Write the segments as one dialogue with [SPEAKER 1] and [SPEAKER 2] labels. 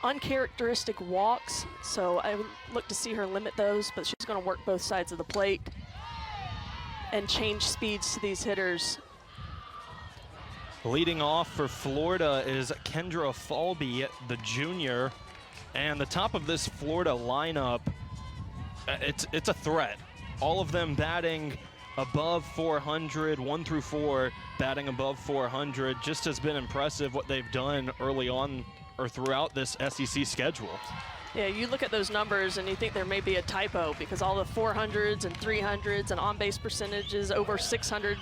[SPEAKER 1] uncharacteristic walks, so I would look to see her limit those, but she's going to work both sides of the plate and change speeds to these hitters.
[SPEAKER 2] Leading off for Florida is Kendra Falby, the junior, and the top of this Florida lineup, it's a threat. All of them batting above 400, 1 through 4 batting above 400. Just has been impressive what they've done early on or throughout this SEC schedule.
[SPEAKER 1] Yeah, you look at those numbers and you think there may be a typo because all the 400s and 300s and on-base percentages over 600,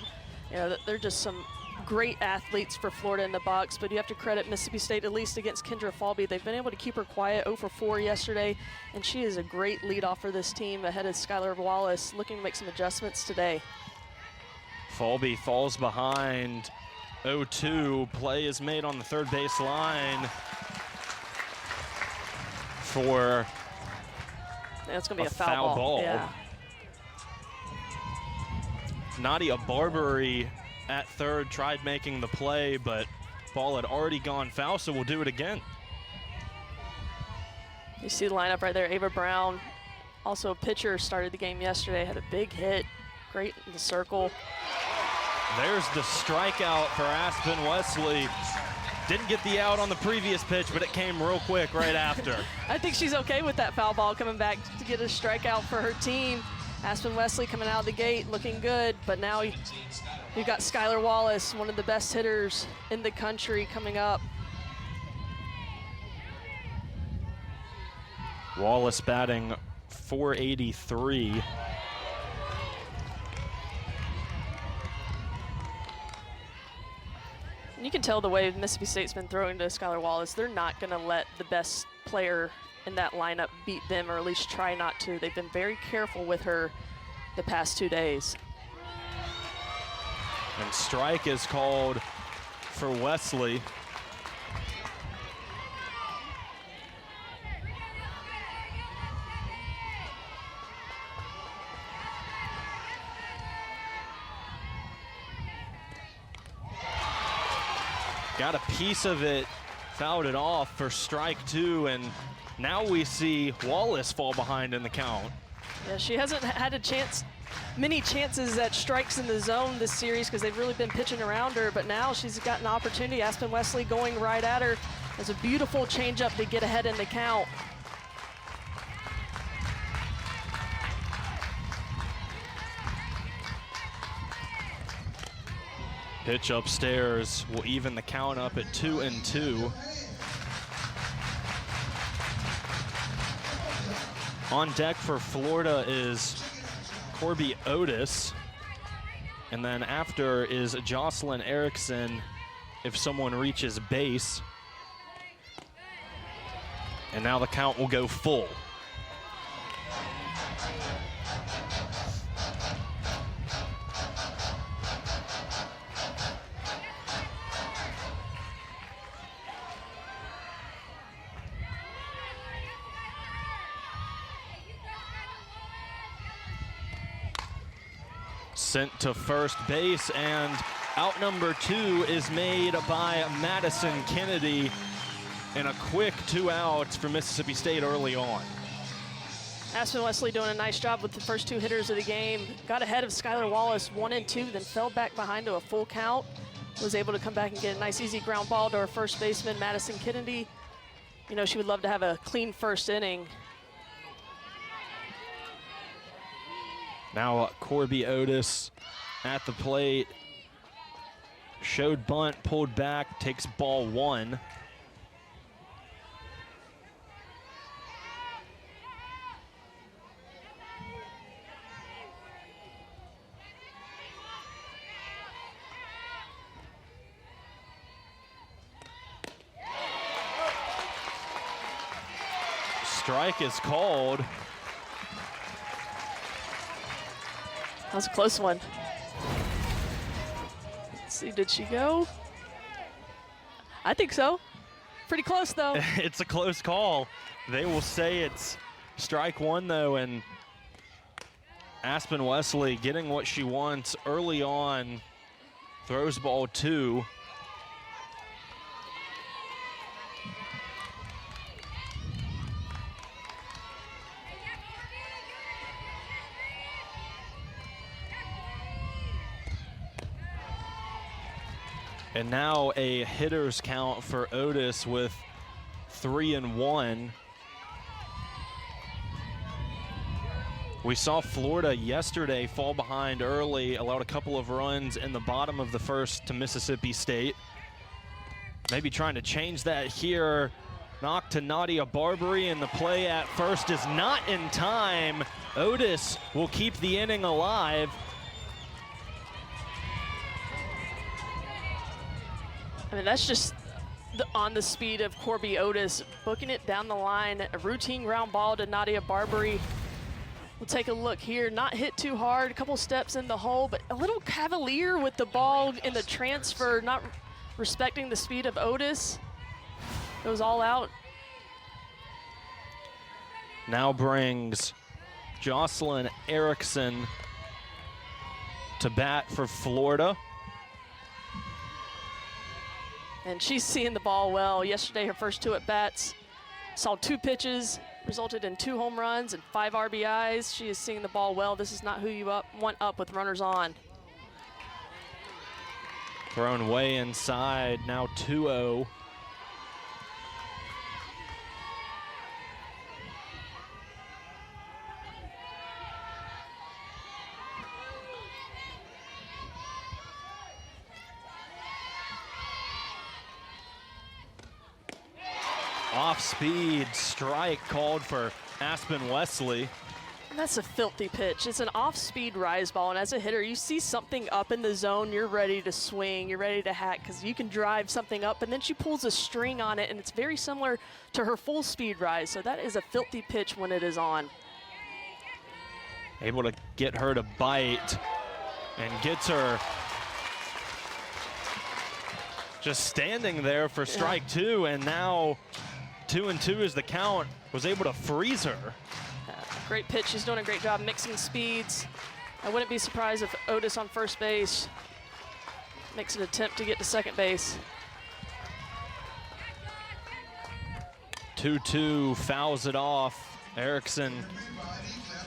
[SPEAKER 1] you know, they're just some great athletes for Florida in the box, but you have to credit Mississippi State, at least against Kendra Falby. They've been able to keep her quiet, 0 for 4 yesterday, and she is a great leadoff for this team ahead of Skylar Wallace, looking to make some adjustments today.
[SPEAKER 2] Falby falls behind 0-2. Play is made on the third base line for
[SPEAKER 1] it's going to be a foul ball. Yeah.
[SPEAKER 2] Nadia Barbary at third tried making the play, but ball had already gone foul, so we'll do it again.
[SPEAKER 1] You see the lineup right there. Ava Brown, also a pitcher, started the game yesterday, had a big hit, great in the circle.
[SPEAKER 2] There's the strikeout for Aspen Wesley. Didn't get the out on the previous pitch, but it came real quick right after.
[SPEAKER 1] I think she's okay with that foul ball coming back to get a strikeout for her team. Aspen Wesley coming out of the gate looking good, but now you've got Skylar Wallace, one of the best hitters in the country, coming up.
[SPEAKER 2] Wallace batting .483.
[SPEAKER 1] You can tell the way Mississippi State's been throwing to Skylar Wallace, they're not going to let the best player in that lineup beat them, or at least try not to. They've been very careful with her the past 2 days.
[SPEAKER 2] And strike is called for Wesley. Got a piece of it, fouled it off for strike 2, and now we see Wallace fall behind in the count.
[SPEAKER 1] Yeah, she hasn't had many chances at strikes in the zone this series because they've really been pitching around her, but now she's got an opportunity. Aspen Wesley going right at her. There's a beautiful changeup to get ahead in the count.
[SPEAKER 2] Pitch upstairs will even the count up at 2-2. On deck for Florida is Corby Otis. And then after is Jocelyn Erickson if someone reaches base. And now the count will go full. Sent to first base, and out number 2 is made by Madison Kennedy, and a quick 2 outs for Mississippi State early on.
[SPEAKER 1] Aspen Wesley doing a nice job with the first 2 hitters of the game. Got ahead of Skylar Wallace 1-2, then fell back behind to a full count. Was able to come back and get a nice easy ground ball to our first baseman, Madison Kennedy. You know, she would love to have a clean first inning.
[SPEAKER 2] Now Corby Otis at the plate. Showed bunt, pulled back, takes ball 1. Strike is called.
[SPEAKER 1] That was a close one. Let's see, did she go? I think so. Pretty close, though.
[SPEAKER 2] It's a close call. They will say it's strike 1, though, and Aspen Wesley getting what she wants early on. Throws ball 2. And now a hitter's count for Otis with 3-1. We saw Florida yesterday fall behind early, allowed a couple of runs in the bottom of the first to Mississippi State. Maybe trying to change that here. Knock to Nadia Barbary, and the play at first is not in time. Otis will keep the inning alive.
[SPEAKER 1] I mean, that's just on the speed of Corby Otis, booking it down the line. A routine ground ball to Nadia Barbary. We'll take a look here. Not hit too hard, a couple steps in the hole, but a little cavalier with the ball in the transfer, not respecting the speed of Otis. Goes all out.
[SPEAKER 2] Now brings Jocelyn Erickson to bat for Florida.
[SPEAKER 1] And she's seeing the ball well. Yesterday, her first 2 at-bats, saw 2 pitches, resulted in 2 home runs and 5 RBIs. She is seeing the ball well. This is not who you want up with runners on.
[SPEAKER 2] Thrown way inside, now 2-0. Off-speed strike called for Aspen Wesley.
[SPEAKER 1] And that's a filthy pitch. It's an off-speed rise ball, and as a hitter, you see something up in the zone, you're ready to swing, you're ready to hack, because you can drive something up, and then she pulls a string on it, and it's very similar to her full-speed rise, so that is a filthy pitch when it is on.
[SPEAKER 2] Able to get her to bite, and gets her just standing there for strike 2, and now 2-2 is the count. Was able to freeze her.
[SPEAKER 1] Great pitch. She's doing a great job mixing speeds. I wouldn't be surprised if Otis on first base makes an attempt to get to second base.
[SPEAKER 2] 2-2, fouls it off. Erickson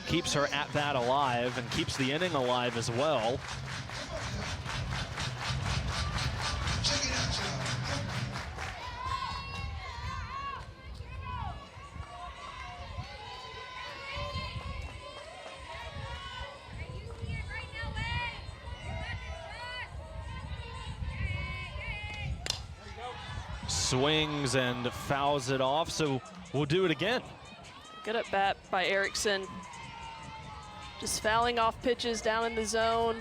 [SPEAKER 2] keeps her at-bat alive and keeps the inning alive as well. Swings and fouls it off, so we'll do it again.
[SPEAKER 1] Good at bat by Erickson. Just fouling off pitches down in the zone.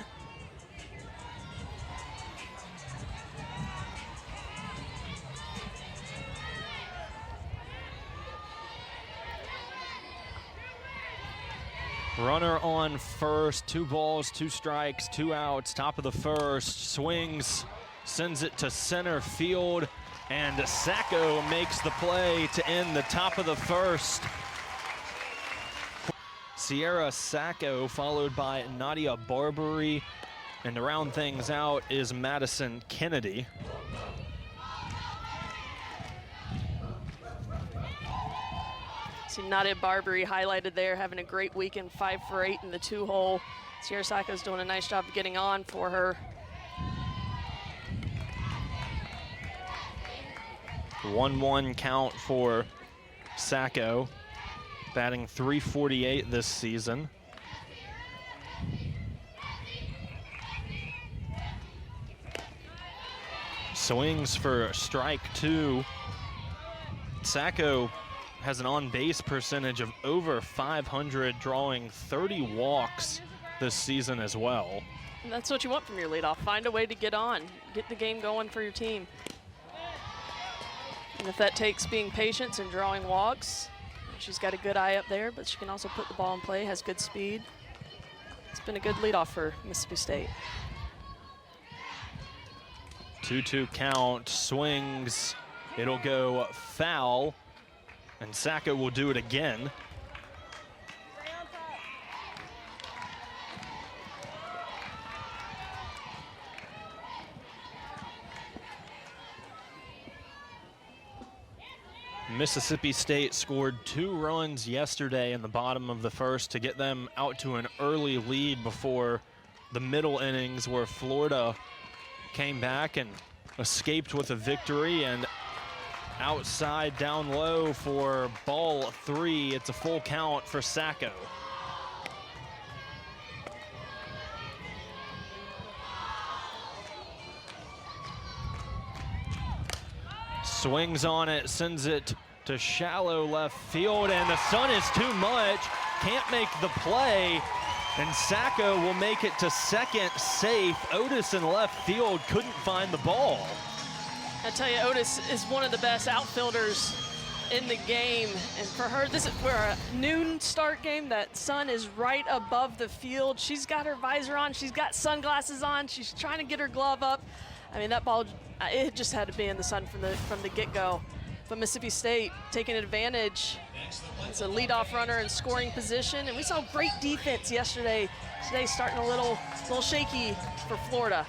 [SPEAKER 2] Runner on first, 2 balls, 2 strikes, 2 outs, top of the first, swings, sends it to center field, and Sacco makes the play to end the top of the first. Sierra Sacco followed by Nadia Barbary, and to round things out is Madison Kennedy.
[SPEAKER 1] See Nadia Barbary highlighted there, having a great weekend, 5 for 8 in the 2-hole. Sierra Sacco's doing a nice job of getting on for her.
[SPEAKER 2] 1-1 count for Sacco, batting .348 this season. Swings for strike 2. Sacco has an on-base percentage of over 500, drawing 30 walks this season as well.
[SPEAKER 1] And that's what you want from your leadoff. Find a way to get on, get the game going for your team. And if that takes being patient and drawing walks, she's got a good eye up there, but she can also put the ball in play, has good speed. It's been a good leadoff for Mississippi State.
[SPEAKER 2] 2-2 count, swings, it'll go foul, and Sacco will do it again. Mississippi State scored 2 runs yesterday in the bottom of the first to get them out to an early lead before the middle innings, where Florida came back and escaped with a victory, and outside down low for ball 3. It's a full count for Sacco. Swings on it, sends it to shallow left field, and the sun is too much. Can't make the play, and Sacco will make it to second safe. Otis in left field couldn't find the ball.
[SPEAKER 1] I tell you, Otis is one of the best outfielders in the game, and for her, we're a noon start game. That sun is right above the field. She's got her visor on, she's got sunglasses on, she's trying to get her glove up. I mean, that ball, it just had to be in the sun from the get-go. But Mississippi State taking advantage. It's a leadoff runner in scoring position, and we saw great defense yesterday. Today starting a little shaky for Florida.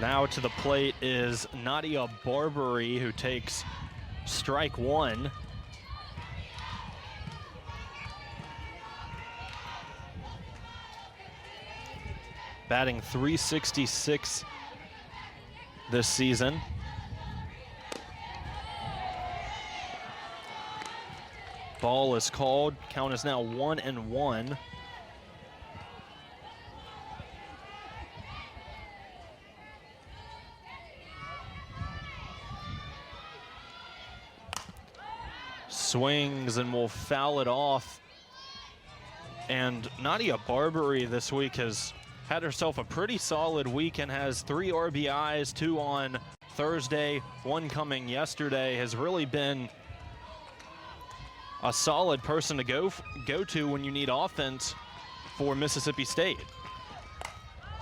[SPEAKER 2] Now to the plate is Nadia Barbary, who takes strike 1. Batting .366 this season. Ball is called. Count is now 1-1. Swings and will foul it off. And Nadia Barbary this week has had herself a pretty solid week and has 3 RBIs, 2 on Thursday, 1 coming yesterday. Has really been a solid person to go to when you need offense for Mississippi State.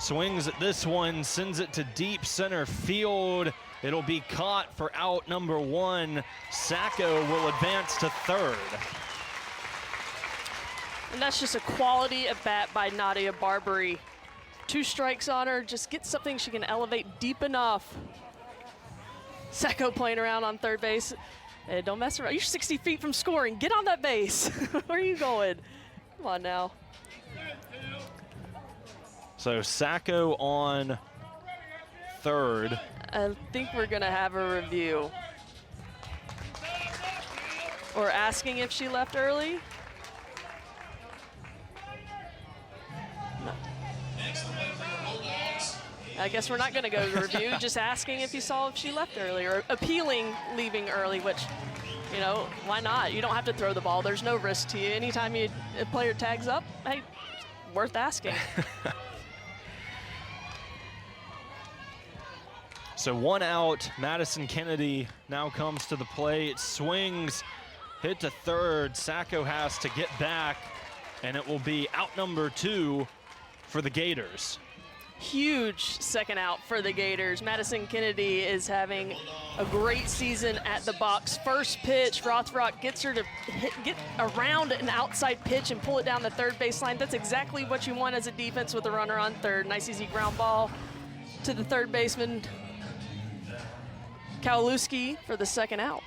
[SPEAKER 2] Swings at this one, sends it to deep center field. It'll be caught for out number 1. Sacco will advance to third.
[SPEAKER 1] And that's just a quality at bat by Nadia Barbary. 2 strikes on her, just get something she can elevate deep enough. Sacco playing around on third base. Hey, don't mess around. You're 60 feet from scoring. Get on that base. Where are you going? Come on now.
[SPEAKER 2] So Sacco on third.
[SPEAKER 1] I think we're going to have a review. Or asking if she left early. No. I guess we're not going to go to review, just asking if you saw if she left early, or appealing leaving early, which, you know, why not? You don't have to throw the ball. There's no risk to you. Anytime a player tags up, hey, worth asking.
[SPEAKER 2] So 1 out, Madison Kennedy now comes to the plate, swings, hit to third. Sacco has to get back, and it will be out number 2 for the Gators.
[SPEAKER 1] Huge second out for the Gators. Madison Kennedy is having a great season at the box. First pitch, Rothrock gets her to get around an outside pitch and pull it down the third baseline. That's exactly what you want as a defense with a runner on third. Nice easy ground ball to the third baseman, Kowalewski, for the second out.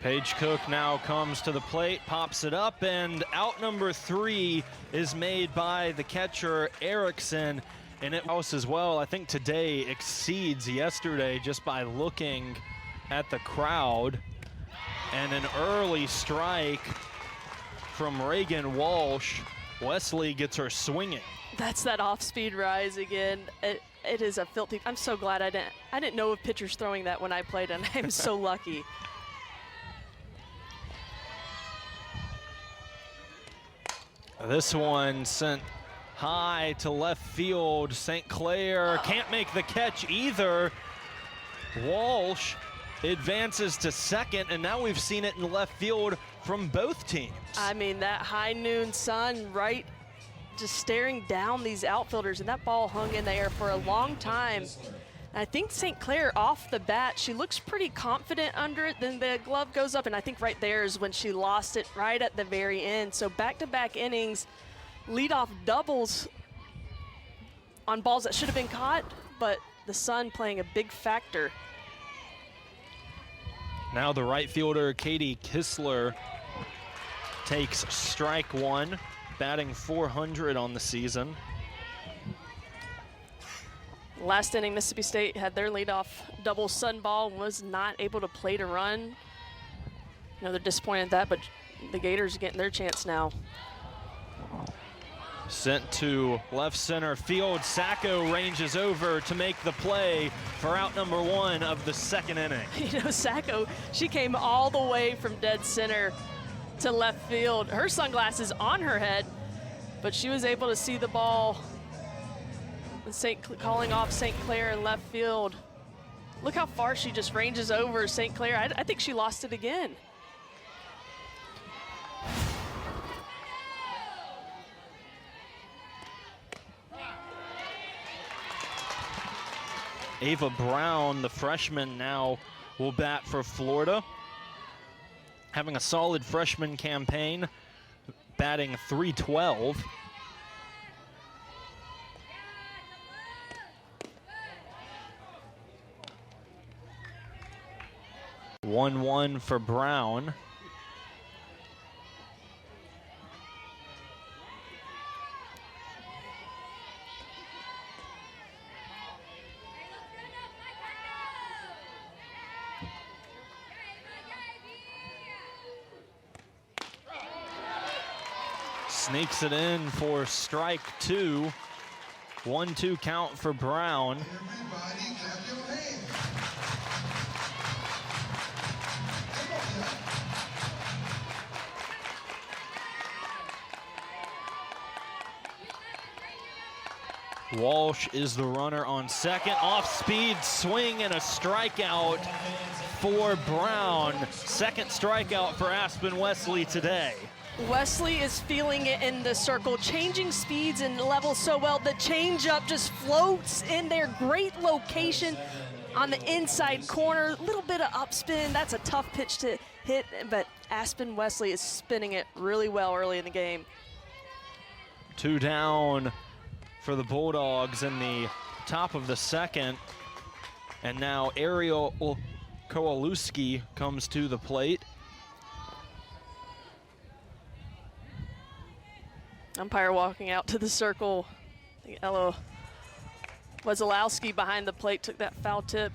[SPEAKER 2] Paige Cook now comes to the plate, pops it up, and out number 3 is made by the catcher, Erickson. And it was as well, I think today exceeds yesterday just by looking at the crowd. And an early strike from Reagan Walsh. Wesley gets her swinging.
[SPEAKER 1] That's that off-speed rise again. It is a filthy. I'm so glad I didn't know of pitchers throwing that when I played, and I'm so lucky.
[SPEAKER 2] This one sent high to left field. St. Clair can't make the catch either. Walsh advances to second, and now we've seen it in left field from both teams.
[SPEAKER 1] I mean, that high noon sun, right, just staring down these outfielders, and that ball hung in the air for a long time. And I think St. Clair off the bat, she looks pretty confident under it, then the glove goes up, and I think right there is when she lost it right at the very end. So back-to-back innings, leadoff doubles on balls that should have been caught, but the sun playing a big factor.
[SPEAKER 2] Now the right fielder, Katie Kistler, takes strike one, batting .400 on the season.
[SPEAKER 1] Last inning, Mississippi State had their leadoff double sun ball, was not able to play to run. You know, they're disappointed at that, but the Gators are getting their chance now.
[SPEAKER 2] Sent to left center field. Sacco ranges over to make the play for out number one of the second inning.
[SPEAKER 1] You know, Sacco, she came all the way from dead center to left field. Her sunglasses on her head, but she was able to see the ball. Calling off St. Clair in left field. Look how far she just ranges over St. Clair. I think she lost it again.
[SPEAKER 2] Ava Brown, the freshman, now will bat for Florida. Having a solid freshman campaign, batting .312. (1-1) for Brown. Sneaks it in for strike two. 1-2 count for Brown.
[SPEAKER 3] Everybody clap your hands.
[SPEAKER 2] Walsh is the runner on second. Off-speed swing and a strikeout for Brown. Second strikeout for Aspen Wesley today.
[SPEAKER 1] Wesley is feeling it in the circle, changing speeds and levels so well. The changeup just floats in there. Great location on the inside corner. A little bit of upspin. That's a tough pitch to hit, but Aspen Wesley is spinning it really well early in the game.
[SPEAKER 2] 2 down for the Bulldogs in the top of the second. And now Ariel Kowalewski comes to the plate.
[SPEAKER 1] Umpire walking out to the circle. I think Ella Wazalowski behind the plate took that foul tip.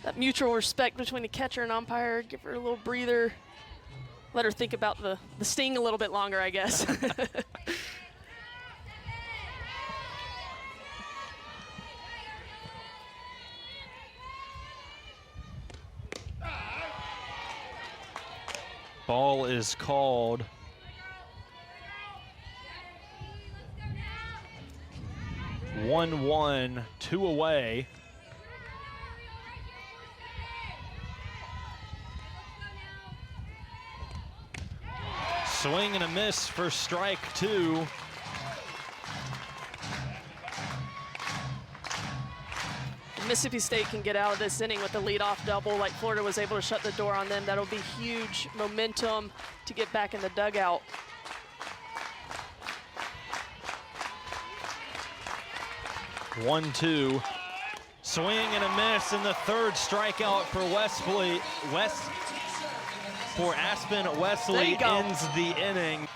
[SPEAKER 1] That mutual respect between the catcher and umpire, give her a little breather. Let her think about the sting a little bit longer, I guess.
[SPEAKER 2] Ball is called. (1-1), 2 away. Swing and a miss for strike two.
[SPEAKER 1] Mississippi State can get out of this inning with a leadoff double like Florida was able to shut the door on them. That'll be huge momentum to get back in the dugout.
[SPEAKER 2] (1-2). Swing and a miss, and the third strikeout for Aspen Wesley ends the inning.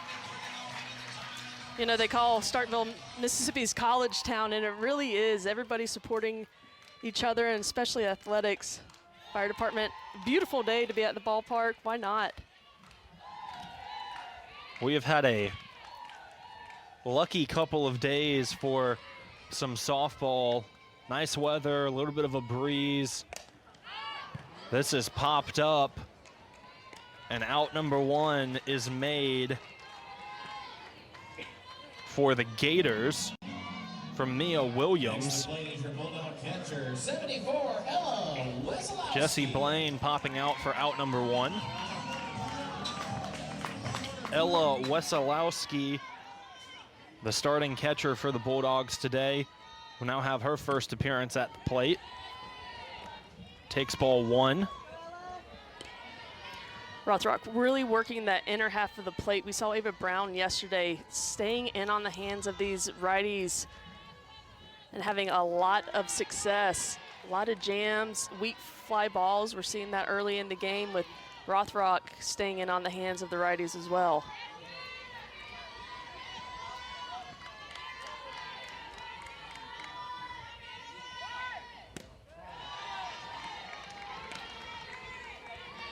[SPEAKER 1] You know, they call Starkville Mississippi's college town, and it really is. Everybody supporting each other, and especially athletics. Fire department, beautiful day to be at the ballpark. Why not?
[SPEAKER 2] We have had a lucky couple of days for some softball. Nice weather, a little bit of a breeze. This is popped up, and out number one is made for the Gators from Mia Williams. Jesse Blaine popping out for out number one. Ella Wesolowski, the starting catcher for the Bulldogs today, will now have her first appearance at the plate. Takes ball one.
[SPEAKER 1] Rothrock really working that inner half of the plate. We saw Ava Brown yesterday staying in on the hands of these righties and having a lot of success. A lot of jams, weak fly balls. We're seeing that early in the game with Rothrock staying in on the hands of the righties as well.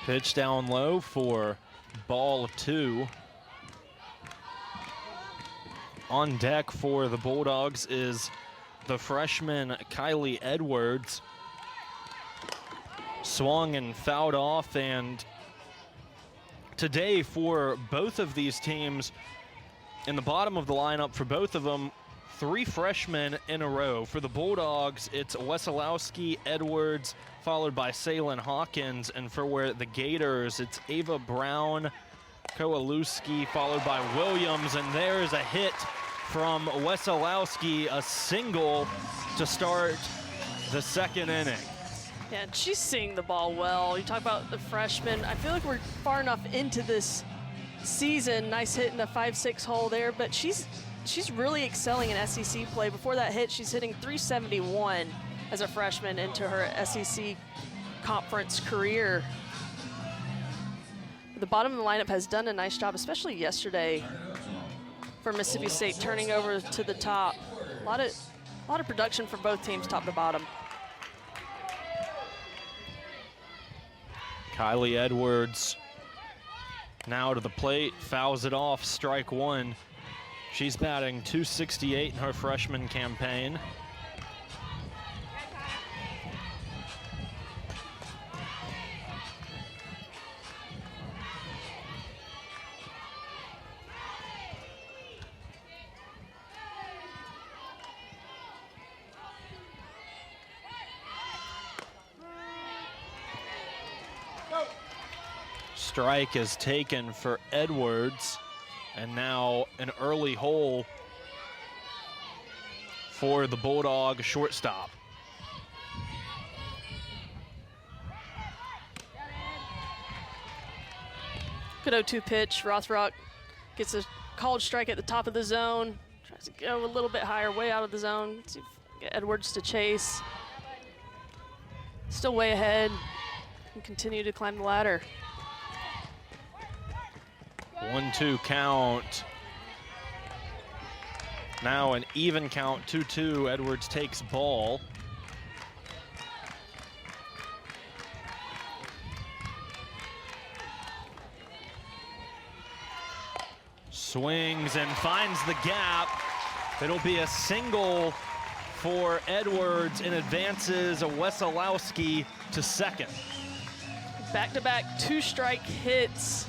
[SPEAKER 2] Pitch down low for ball 2. On deck for the Bulldogs is the freshman Kylie Edwards. Swung and fouled off, and today for both of these teams, in the bottom of the lineup for both of them, 3 freshmen in a row. For the Bulldogs, it's Wesolowski, Edwards, followed by Salen Hawkins, and for the Gators, it's Ava Brown, Kowalewski, followed by Williams, and there's a hit from Wesolowski, a single to start the 2nd inning.
[SPEAKER 1] Yeah, and she's seeing the ball well. You talk about the freshman. I feel like we're far enough into this season. Nice hit in the 5-6 hole there, but she's really excelling in SEC play. Before that hit, she's hitting .371 as a freshman into her SEC conference career. The bottom of the lineup has done a nice job, especially yesterday for Mississippi State, turning over to the top. A lot of production for both teams, top to bottom.
[SPEAKER 2] Kylie Edwards now to the plate, fouls it off, strike 1. She's batting .268 in her freshman campaign. Strike is taken for Edwards, and now an early hole for the Bulldog shortstop.
[SPEAKER 1] Good 0-2 pitch. Rothrock gets a called strike at the top of the zone. Tries to go a little bit higher, way out of the zone. See if we can get Edwards to chase. Still way ahead. And continue to climb the ladder.
[SPEAKER 2] 1-2 count. Now an even count, 2-2. Edwards takes ball. Swings and finds the gap. It'll be a single for Edwards and advances Wesolowski to 2nd.
[SPEAKER 1] Back-to-back 2-strike hits.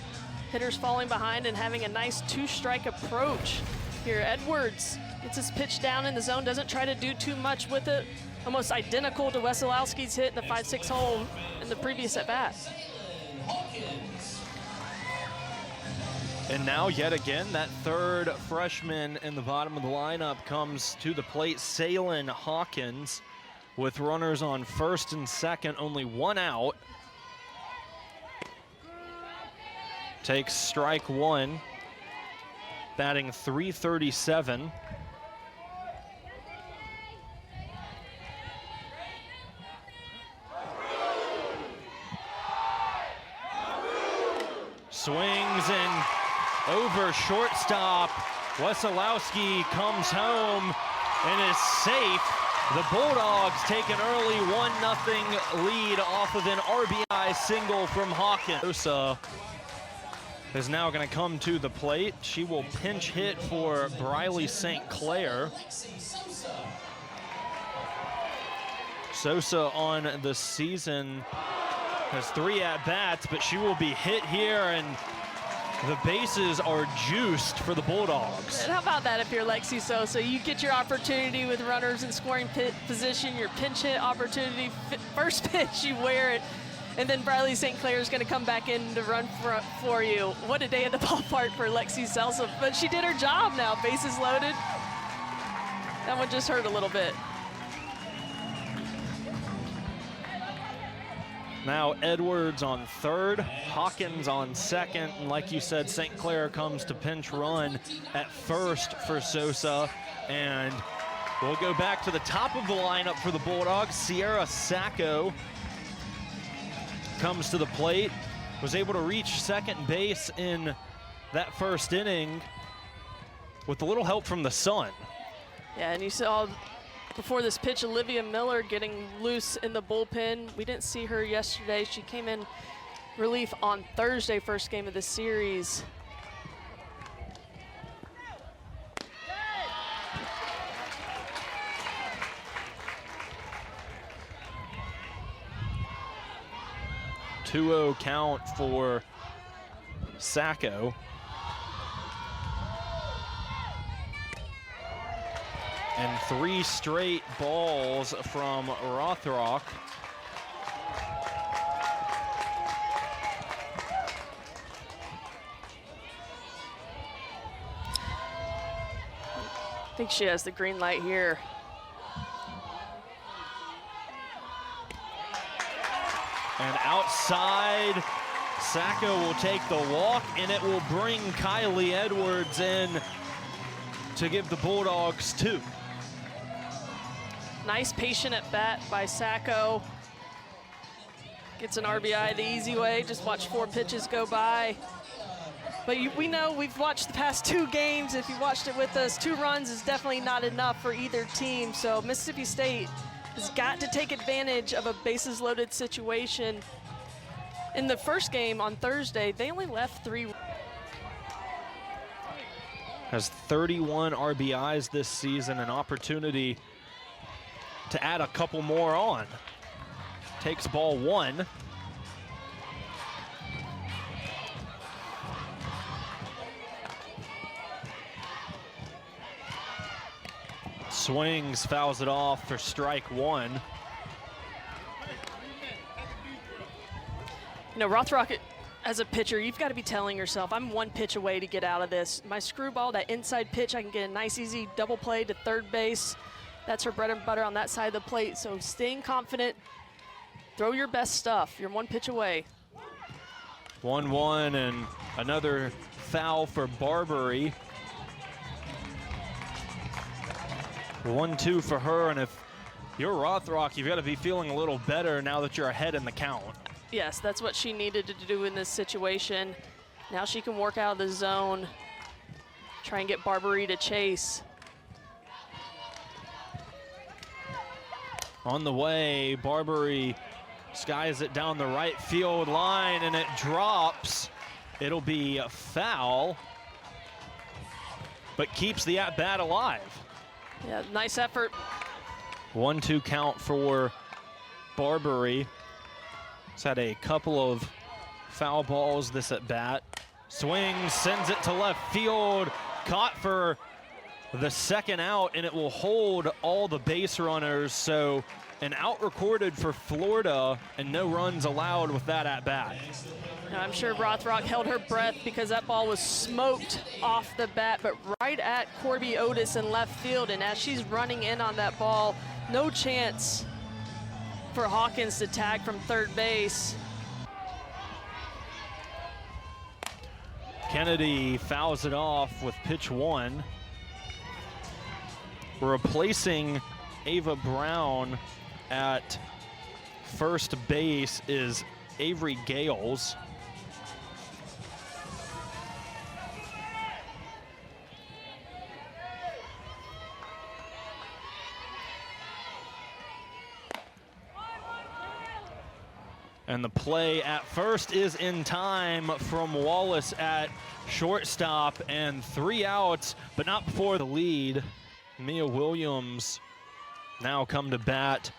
[SPEAKER 1] Hitters falling behind and having a nice 2-strike approach here. Edwards gets his pitch down in the zone, doesn't try to do too much with it. Almost identical to Wesolowski's hit in the 5-6 hole in the previous at-bat.
[SPEAKER 2] And now, yet again, that 3rd freshman in the bottom of the lineup comes to the plate, Salen Hawkins, with runners on 1st and 2nd, only 1 out. Takes strike 1, batting .337. Swings and over shortstop. Wesolowski comes home and is safe. The Bulldogs take an early 1-0 lead off of an RBI single from Hawkins. Sosa is now going to come to the plate. She will pinch hit for Briley St. Clair. Sosa on the season has 3 at-bats, but she will be hit here, and the bases are juiced for the Bulldogs.
[SPEAKER 1] And how about that if you're Lexi Sosa? You get your opportunity with runners in scoring position, your pinch hit opportunity, first pitch, you wear it, and then Briley St. Clair is going to come back in to run for you. What a day at the ballpark for Lexi Sosa, but she did her job now, bases loaded. That one just hurt a little bit.
[SPEAKER 2] Now Edwards on 3rd, Hawkins on 2nd, and like you said, St. Clair comes to pinch run at 1st for Sosa, and we'll go back to the top of the lineup for the Bulldogs. Sierra Sacco comes to the plate. was able to reach second base in that first inning with a little help from the sun.
[SPEAKER 1] Yeah, and you saw before this pitch, Olivia Miller getting loose in the bullpen. We didn't see her yesterday. She came in relief on Thursday, first game of the series.
[SPEAKER 2] Two-0 count for Sacco. And 3 straight balls from Rothrock.
[SPEAKER 1] I think she has the green light here.
[SPEAKER 2] And outside, Sacco will take the walk, and it will bring Kylie Edwards in to give the Bulldogs 2.
[SPEAKER 1] Nice patient at bat by Sacco. Gets an RBI the easy way, just watch 4 pitches go by. But we know, we've watched the past 2 games. If you watched it with us, 2 runs is definitely not enough for either team. So Mississippi State has got to take advantage of a bases loaded situation. In the first game on Thursday, they only left 3.
[SPEAKER 2] Has 31 RBIs this season, an opportunity to add a couple more on. Takes ball 1. Swings, fouls it off for strike 1.
[SPEAKER 1] You know, Rothrock, as a pitcher, you've got to be telling yourself, I'm 1 pitch away to get out of this. My screwball, that inside pitch, I can get a nice, easy double play to third base. That's her bread and butter on that side of the plate. So staying confident, throw your best stuff. You're 1 pitch away.
[SPEAKER 2] 1-1 and another foul for Barbary. 1-2 for her, and if you're Rothrock, you've got to be feeling a little better now that you're ahead in the count.
[SPEAKER 1] Yes, that's what she needed to do in this situation. Now she can work out of the zone, try and get Barbary to chase.
[SPEAKER 2] On the way, Barbary skies it down the right field line, and it drops. It'll be a foul, but keeps the at-bat alive.
[SPEAKER 1] Yeah, nice effort.
[SPEAKER 2] 1-2 count for Barbary. He's had a couple of foul balls this at-bat. Swings, sends it to left field, caught for the second out, and it will hold all the base runners. So an out recorded for Florida and no runs allowed with that at bat.
[SPEAKER 1] Now, I'm sure Rothrock held her breath because that ball was smoked off the bat, but right at Corby Otis in left field. And as she's running in on that ball, no chance for Hawkins to tag from third base.
[SPEAKER 2] Kennedy fouls it off with pitch 1. Replacing Ava Brown at first base is Avery Gales. And the play at first is in time from Wallace at shortstop, and 3 outs, but not before the lead. Mia Williams now come to bat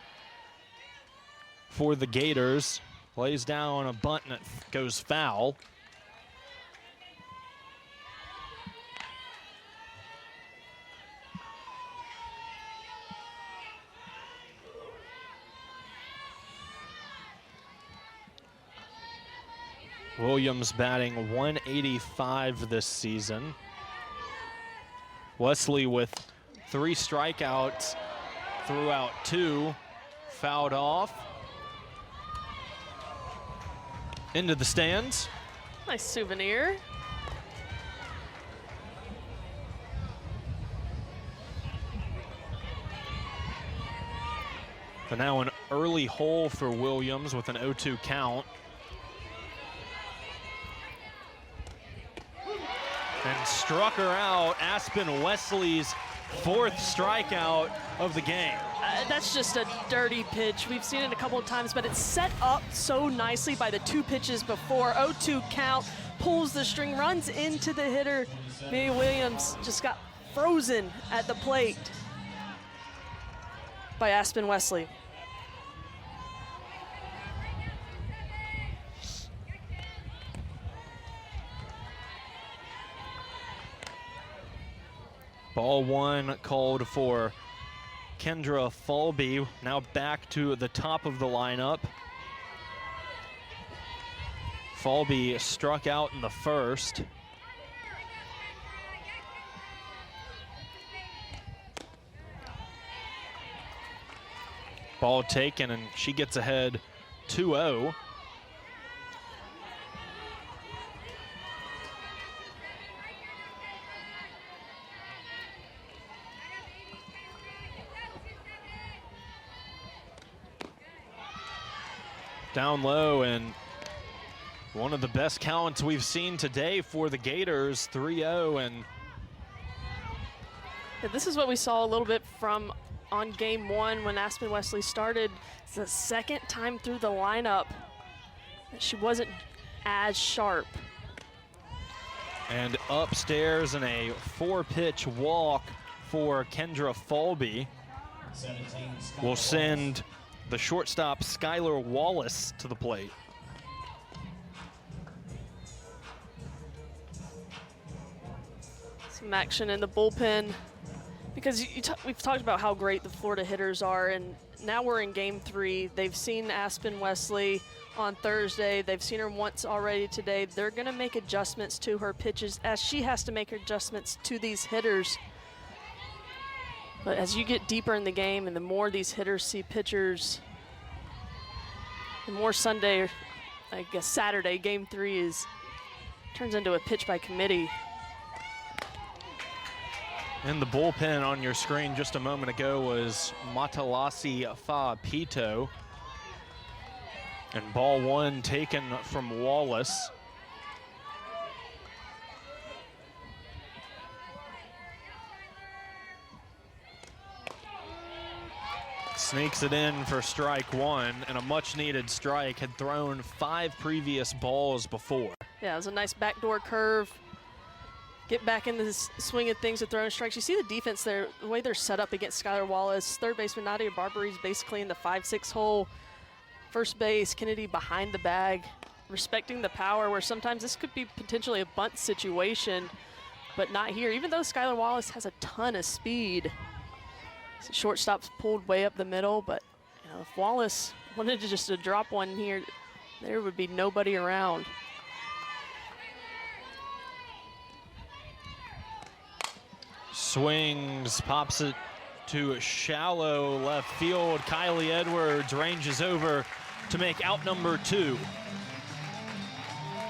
[SPEAKER 2] for the Gators. Lays down a bunt and it goes foul. Williams batting .185 this season. Wesley with 3 strikeouts, threw out 2, fouled off. Into the stands.
[SPEAKER 1] Nice souvenir.
[SPEAKER 2] But now an early hole for Williams with an 0-2 count. and struck her out. Aspen Wesley's 4th strikeout of the game.
[SPEAKER 1] That's just a dirty pitch. We've seen it a couple of times, but it's set up so nicely by the 2 pitches before. 0-2 count, pulls the string, runs into the hitter. Mia Williams just got frozen at the plate by Aspen Wesley.
[SPEAKER 2] Ball 1 called for Kendra Falby, now back to the top of the lineup. Falby struck out in the 1st. Ball taken, and she gets ahead 2-0. Down low, and one of the best counts we've seen today for the Gators, 3-0. And
[SPEAKER 1] yeah, this is what we saw a little bit from on game 1 when Aspen Wesley started. It's the 2nd time through the lineup that she wasn't as sharp.
[SPEAKER 2] And upstairs in a 4-pitch walk for Kendra Falby will send the shortstop Skylar Wallace to the plate.
[SPEAKER 1] Some action in the bullpen, because we've talked about how great the Florida hitters are, and now we're in game 3. They've seen Aspen Wesley on Thursday. They've seen her once already today. They're going to make adjustments to her pitches as she has to make adjustments to these hitters. But as you get deeper in the game and the more these hitters see pitchers, the more Sunday, I guess Saturday, game 3 turns into a pitch by committee.
[SPEAKER 2] In the bullpen on your screen just a moment ago was Matalasi Fa'apito. And ball 1 taken from Wallace. Sneaks it in for strike 1, and a much needed strike. Had thrown 5 previous balls before.
[SPEAKER 1] Yeah, it was a nice backdoor curve. Get back in the swing of things with throwing strikes. You see the defense there, the way they're set up against Skylar Wallace. Third baseman Nadia Barbary is basically in the 5-6 hole. First base, Kennedy behind the bag, respecting the power, where sometimes this could be potentially a bunt situation, but not here. Even though Skylar Wallace has a ton of speed. So shortstop's pulled way up the middle, but you know, if Wallace wanted to drop one here, there would be nobody around.
[SPEAKER 2] Swings, pops it to shallow left field. Kylie Edwards ranges over to make out number 2.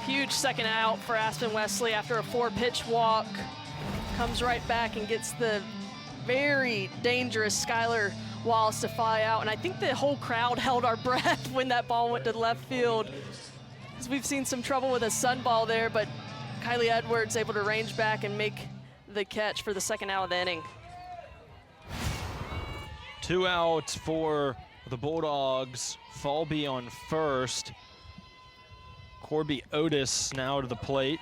[SPEAKER 1] Huge second out for Aspen Wesley after a 4-pitch walk. Comes right back and gets the very dangerous Skylar Wallace to fly out. And I think the whole crowd held our breath when that ball went to left field, because we've seen some trouble with a sun ball there, but Kylie Edwards able to range back and make the catch for the second out of the inning.
[SPEAKER 2] 2 outs for the Bulldogs. Falby on first. Corby Otis now to the plate.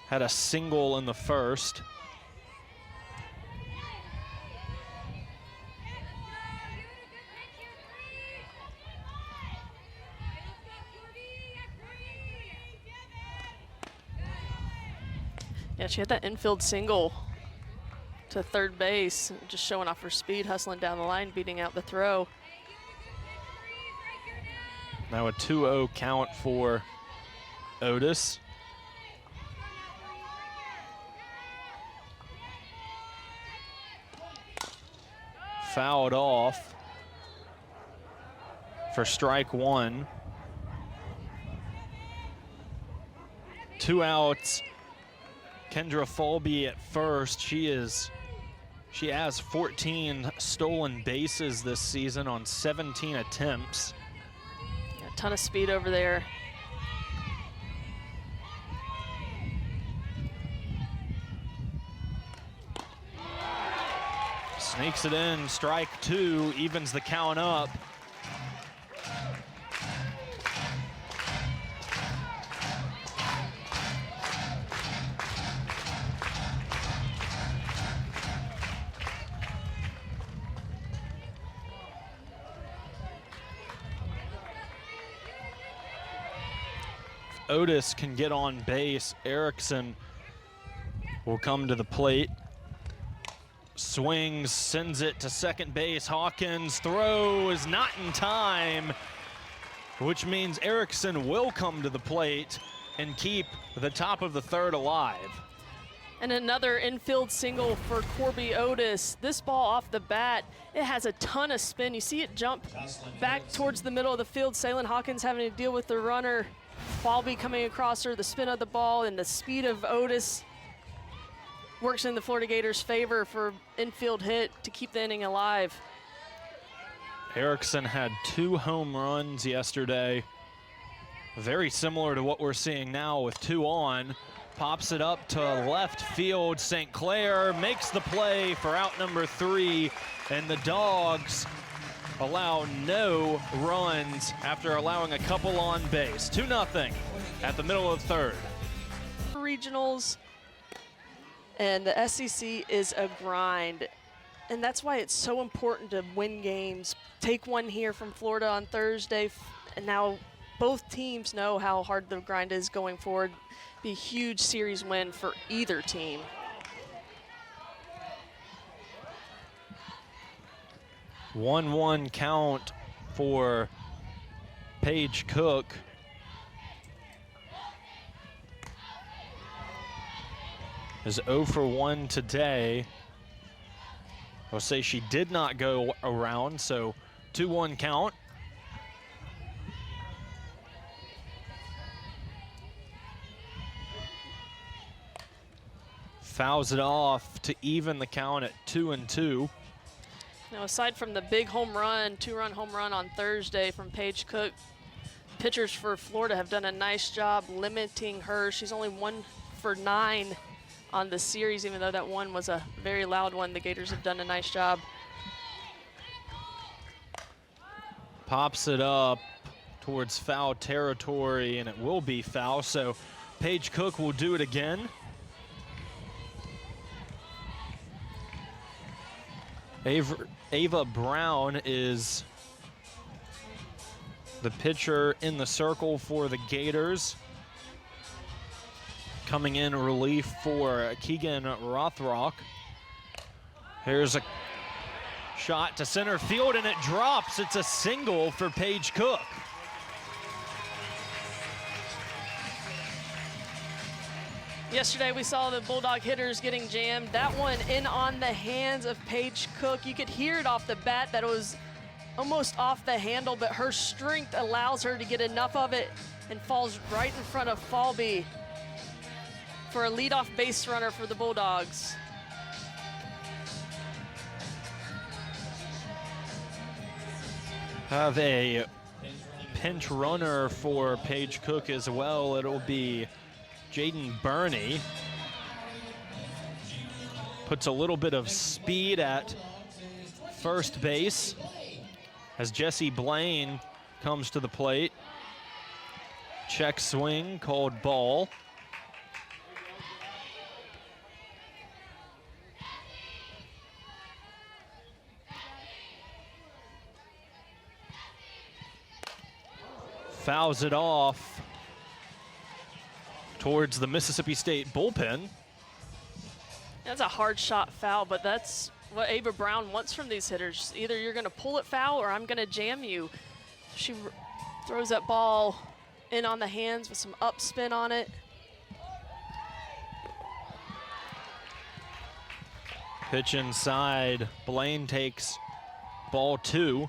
[SPEAKER 2] Had a single in the first.
[SPEAKER 1] Yeah, she had that infield single to third base, just showing off her speed, hustling down the line, beating out the throw.
[SPEAKER 2] Now a 2-0 count for Otis. Fouled off for strike 1. 2 outs. Kendra Falby at first. She has 14 stolen bases this season on 17 attempts.
[SPEAKER 1] Yeah, a ton of speed over there.
[SPEAKER 2] Sneaks it in, strike two, evens the count up. Otis can get on base. Erickson will come to the plate. Swings, sends it to second base. Hawkins throws not in time, which means Erickson will come to the plate and keep the top of the third alive.
[SPEAKER 1] And another infield single for Corby Otis. This ball off the bat, it has a ton of spin. You see it jump back towards the middle of the field. Salin Hawkins having to deal with the runner. Falby coming across her, the spin of the ball and the speed of Otis works in the Florida Gators' favor for infield hit to keep the inning alive.
[SPEAKER 2] Erickson had 2 home runs yesterday. Very similar to what we're seeing now with 2 on. Pops it up to left field. St. Clair makes the play for out number 3, and the Dogs allow no runs after allowing a couple on base. 2-0 at the middle of third.
[SPEAKER 1] Regionals and the SEC is a grind, and that's why it's so important to win games. Take one here from Florida on Thursday, and now both teams know how hard the grind is going forward. Be a huge series win for either team.
[SPEAKER 2] 1-1 count for Paige Cook. Is 0 for 1 today. I'll say she did not go around, so 2-1 count. Fouls it off to even the count at 2-2.
[SPEAKER 1] Now, aside from the big home run, 2-run home run on Thursday from Paige Cook, pitchers for Florida have done a nice job limiting her. She's only 1 for 9 on the series, even though that one was a very loud one. The Gators have done a nice job.
[SPEAKER 2] Pops it up towards foul territory, and it will be foul, so Paige Cook will do it again. Ava Brown is the pitcher in the circle for the Gators. Coming in relief for Keegan Rothrock. Here's a shot to center field, and it drops. It's a single for Paige Cook.
[SPEAKER 1] Yesterday we saw the Bulldog hitters getting jammed. That one in on the hands of Paige Cook. You could hear it off the bat that it was almost off the handle, but her strength allows her to get enough of it and falls right in front of Falby for a leadoff base runner for the Bulldogs.
[SPEAKER 2] Have a pinch runner for Paige Cook as well. It'll be Jaden Burney. Puts a little bit of speed at first base as Jesse Blaine comes to the plate. Check swing, called ball. Fouls it off towards the Mississippi State bullpen.
[SPEAKER 1] That's a hard shot foul, but that's what Ava Brown wants from these hitters. Either you're gonna pull it foul or I'm gonna jam you. She throws that ball in on the hands with some up spin on it.
[SPEAKER 2] Pitch inside, Blaine takes ball 2.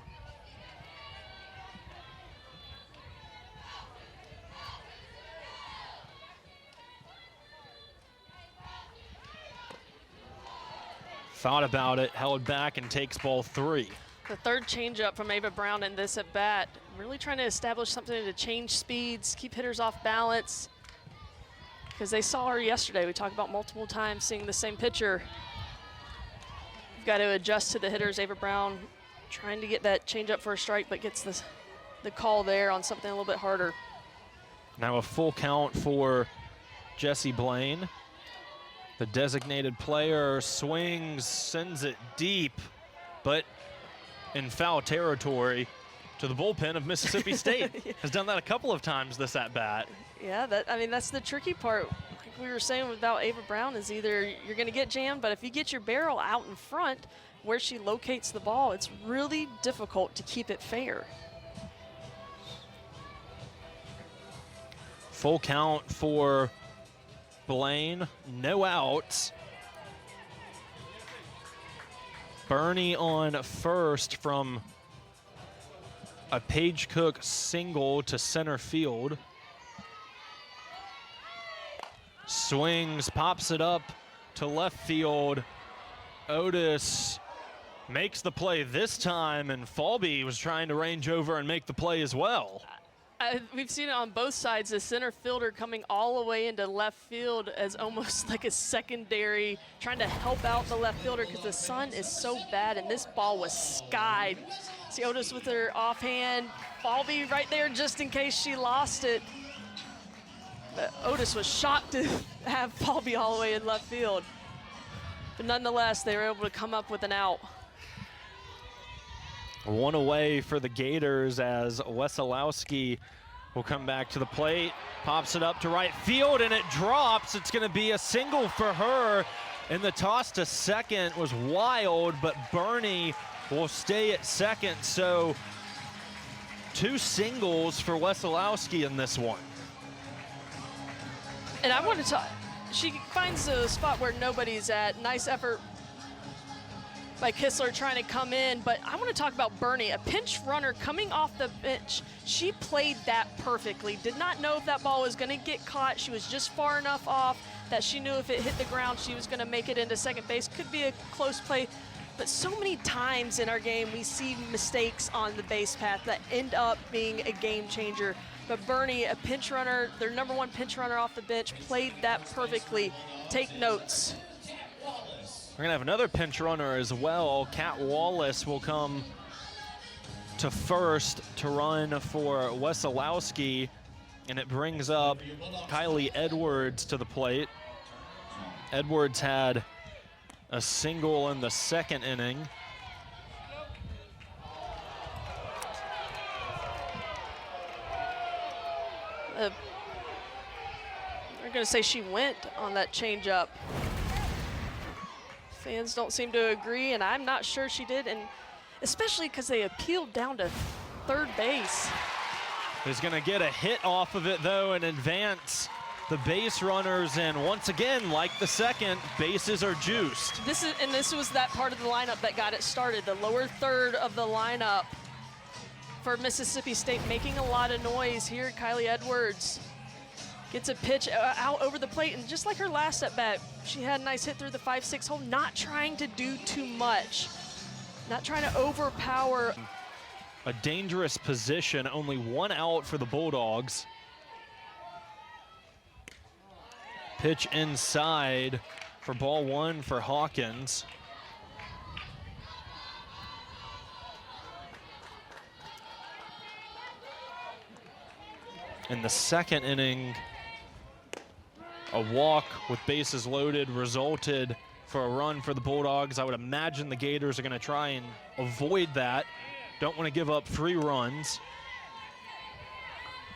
[SPEAKER 2] Thought about it, held back, and takes ball 3.
[SPEAKER 1] The third changeup from Ava Brown in this at bat, really trying to establish something to change speeds, keep hitters off balance. Because they saw her yesterday. We talked about multiple times seeing the same pitcher. You've got to adjust to the hitters. Ava Brown trying to get that change up for a strike, but gets the call there on something a little bit harder.
[SPEAKER 2] Now a full count for Jessie Blaine. The designated player swings, sends it deep, but in foul territory to the bullpen of Mississippi State.
[SPEAKER 1] Yeah.
[SPEAKER 2] Has done that a couple of times this at-bat.
[SPEAKER 1] Yeah, that's the tricky part. Like we were saying about Ava Brown, is either you're going to get jammed, but if you get your barrel out in front where she locates the ball, it's really difficult to keep it fair.
[SPEAKER 2] Full count for Blaine, no outs. Bernie on first from a Paige Cook single to center field. Swings, pops it up to left field. Otis makes the play this time, and Falby was trying to range over and make the play as well.
[SPEAKER 1] We've seen it on both sides. The center fielder coming all the way into left field as almost like a secondary, trying to help out the left fielder because the sun is so bad, and this ball was skied. See Otis with her offhand. Falby right there just in case she lost it. But Otis was shocked to have Falby all the way in left field. But nonetheless, they were able to come up with an out.
[SPEAKER 2] One away for the Gators as Wesolowski will come back to the plate, pops it up to right field, and it drops. It's going to be a single for her, and the toss to second was wild, but Bernie will stay at second. So 2 singles for Wesolowski in this one.
[SPEAKER 1] And I want to she finds a spot where nobody's at. Nice effort by Kistler trying to come in, but I want to talk about Bernie, a pinch runner coming off the bench. She played that perfectly. Did not know if that ball was going to get caught. She was just far enough off that she knew if it hit the ground, she was going to make it into second base. Could be a close play, but so many times in our game, we see mistakes on the base path that end up being a game changer. But Bernie, a pinch runner, their #1 pinch runner off the bench, played that perfectly. Take notes.
[SPEAKER 2] We're going to have another pinch runner as well. Kat Wallace will come to first to run for Wesolowski, and it brings up Kylie Edwards to the plate. Edwards had a single in the second inning.
[SPEAKER 1] They're going to say she went on that changeup. Fans don't seem to agree, and I'm not sure she did, and especially because they appealed down to third base.
[SPEAKER 2] Is going to get a hit off of it, though, and advance the base runners, and once again, like the second, bases are juiced.
[SPEAKER 1] This was that part of the lineup that got it started, the lower third of the lineup for Mississippi State, making a lot of noise here. Kylie Edwards gets a pitch out over the plate, and just like her last at bat, she had a nice hit through the 5-6 hole, not trying to do too much, not trying to overpower.
[SPEAKER 2] A dangerous position, only 1 out for the Bulldogs. Pitch inside for ball 1 for Hawkins. In the second inning, a walk with bases loaded resulted for a run for the Bulldogs. I would imagine the Gators are going to try and avoid that. Don't want to give up 3 runs.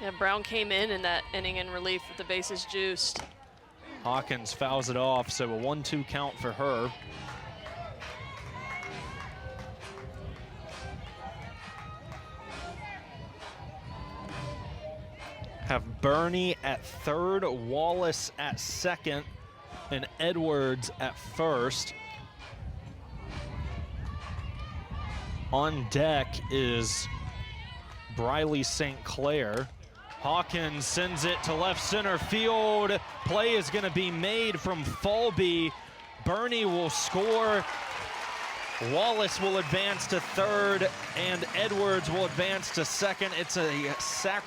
[SPEAKER 1] Yeah, Brown came in that inning in relief with the bases juiced.
[SPEAKER 2] Hawkins fouls it off, so a 1-2 count for her. Have Bernie at third, Wallace at second, and Edwards at first. On deck is Briley St. Clair. Hawkins sends it to left center field. Play is going to be made from Falby. Bernie will score. Wallace will advance to third, and Edwards will advance to second. It's a sack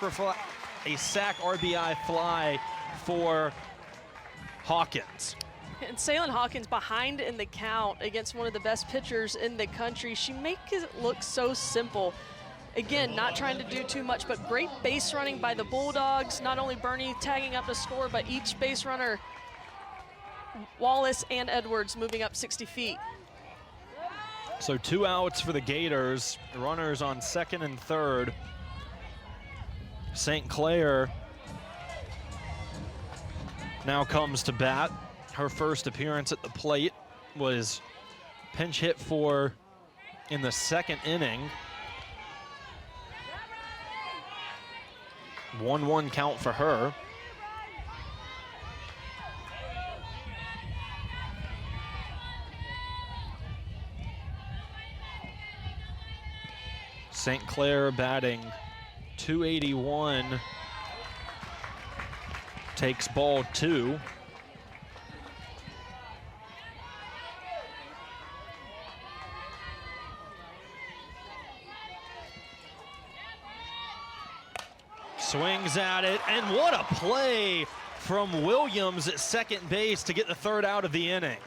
[SPEAKER 2] RBI fly for Hawkins.
[SPEAKER 1] And Salem Hawkins behind in the count against one of the best pitchers in the country. She makes it look so simple. Again, not trying to do too much, but great base running by the Bulldogs. Not only Bernie tagging up to score, but each base runner, Wallace and Edwards, moving up 60 feet.
[SPEAKER 2] So 2 outs for the Gators. Runners on second and third. St. Clair now comes to bat. Her first appearance at the plate was pinch hit for in the second inning. 1-1 count for her. St. Clair batting .281, takes ball 2. Swings at it, and what a play from Williams at second base to get the third out of the inning.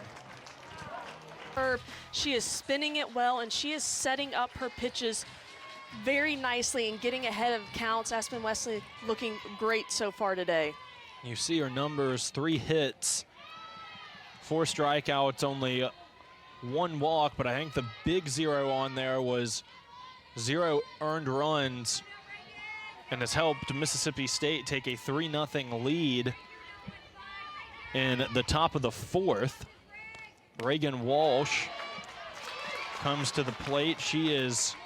[SPEAKER 1] She is spinning it well, and she is setting up her pitches very nicely and getting ahead of counts. Aspen Wesley looking great so far today.
[SPEAKER 2] You see her numbers: 3 hits, 4 strikeouts, only 1 walk, but I think the big 0 on there was 0 earned runs, and has helped Mississippi State take a 3-0 lead in the top of the 4th. Reagan Walsh comes to the plate. She is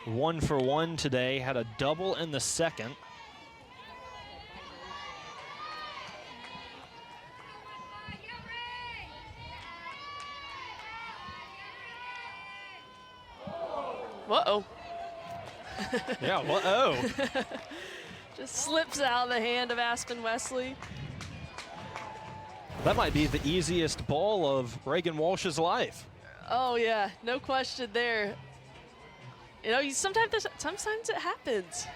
[SPEAKER 2] 1 for 1 today, had a double in the second.
[SPEAKER 1] Uh-oh.
[SPEAKER 2] Yeah, whoa.
[SPEAKER 1] Just slips out of the hand of Aspen Wesley.
[SPEAKER 2] That might be the easiest ball of Reagan Walsh's life.
[SPEAKER 1] Oh yeah, no question there. You know, sometimes it happens.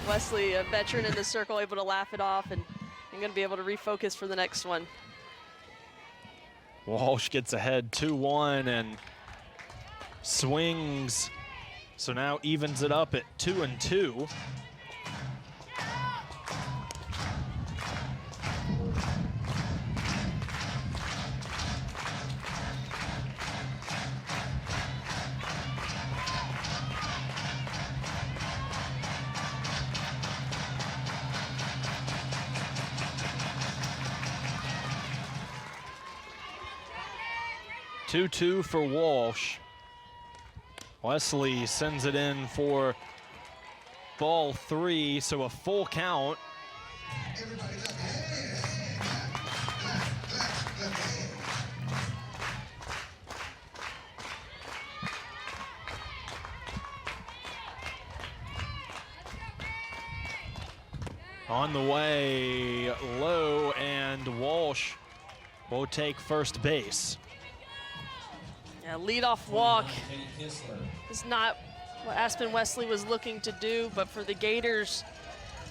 [SPEAKER 1] Wesley, a veteran in the circle, able to laugh it off, and going to be able to refocus for the next one.
[SPEAKER 2] Walsh gets ahead 2-1 and swings. So now evens it up at 2-2. Two for Walsh. Wesley sends it in for ball 3, so a full count.
[SPEAKER 3] Everybody clap your hands. Clap your hands.
[SPEAKER 2] On the way, low, and Walsh will take first base.
[SPEAKER 1] Yeah, leadoff walk is not what Aspen Wesley was looking to do, but for the Gators,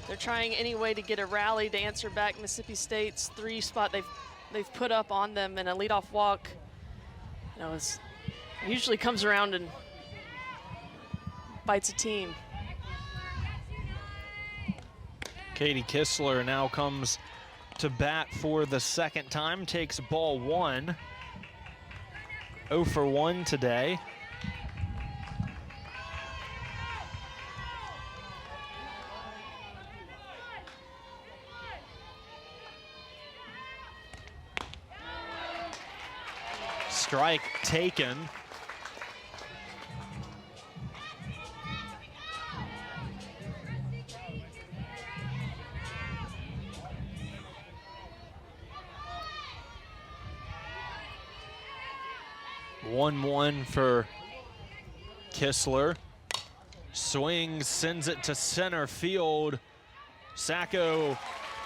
[SPEAKER 1] they're trying any way to get a rally to answer back Mississippi State's 3 spot they've put up on them, and a leadoff walk, you know, usually comes around and bites a team.
[SPEAKER 2] Katie Kistler now comes to bat for the second time, takes ball 1. 0 for 1 today. Strike taken. One for Kistler. Swings, sends it to center field. Sacco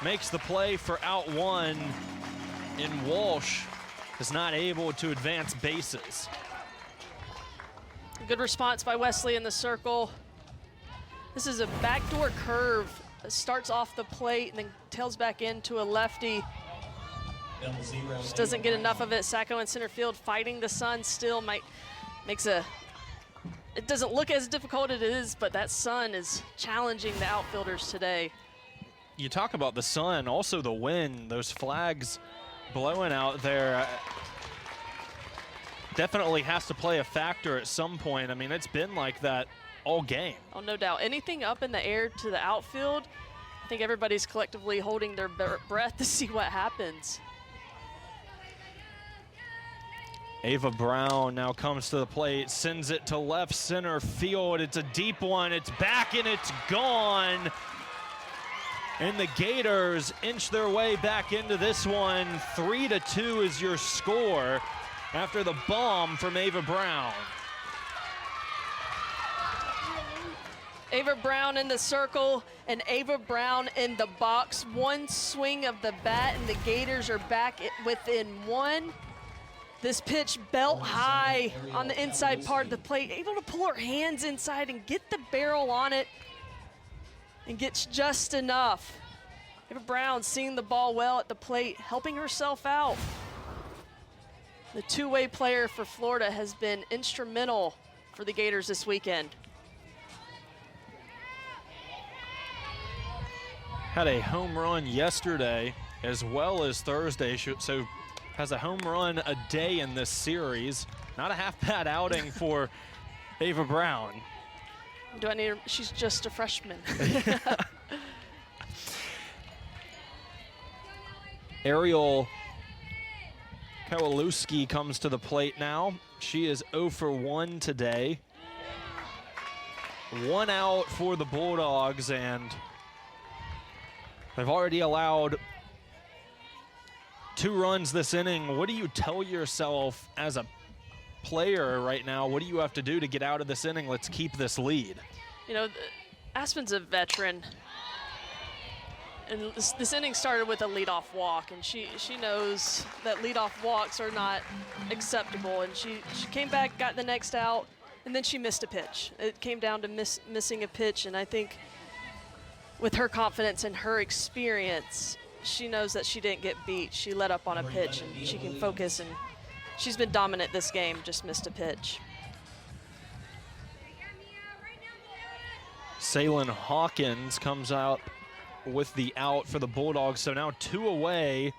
[SPEAKER 2] makes the play for out 1, and Walsh is not able to advance bases.
[SPEAKER 1] Good response by Wesley in the circle. This is a backdoor curve that starts off the plate and then tails back into a lefty. Just doesn't get enough of it. Sacco in center field fighting the sun still makes a, it doesn't look as difficult as it is, but that sun is challenging the outfielders today.
[SPEAKER 2] You talk about the sun, also the wind, those flags blowing out there. Definitely has to play a factor at some point. I mean, it's been like that all game.
[SPEAKER 1] Oh, no doubt. Anything up in the air to the outfield, I think everybody's collectively holding their breath to see what happens.
[SPEAKER 2] Ava Brown now comes to the plate, sends it to left center field. It's a deep one, it's back and it's gone. And the Gators inch their way back into this one. 3-2 is your score after the bomb from Ava Brown.
[SPEAKER 1] Ava Brown in the circle and Ava Brown in the box. One swing of the bat and the Gators are back within one. This pitch belt high on the inside part of the plate, able to pull her hands inside and get the barrel on it and gets just enough. Ava Brown seeing the ball well at the plate, helping herself out. The two-way player for Florida has been instrumental for the Gators this weekend.
[SPEAKER 2] Had a home run yesterday as well as Thursday, so has a home run a day in this series. Not a half-bad outing for Ava Brown.
[SPEAKER 1] Do I need her? She's just a freshman.
[SPEAKER 2] Ariel Kowalewski comes to the plate now. She is 0 for 1 today. 1 out for the Bulldogs, and they've already allowed 2 runs this inning. What do you tell yourself as a player right now? What do you have to do to get out of this inning? Let's keep this lead.
[SPEAKER 1] You know, Aspen's a veteran. And this inning started with a leadoff walk, and she knows that leadoff walks are not acceptable. And she came back, got the next out, and then she missed a pitch. It came down to missing a pitch, and I think with her confidence and her experience, she knows that she didn't get beat. She let up on a pitch, and she can focus, and she's been dominant this game, just missed a pitch.
[SPEAKER 2] Salen Hawkins comes out with the out for the Bulldogs, so now 2 away.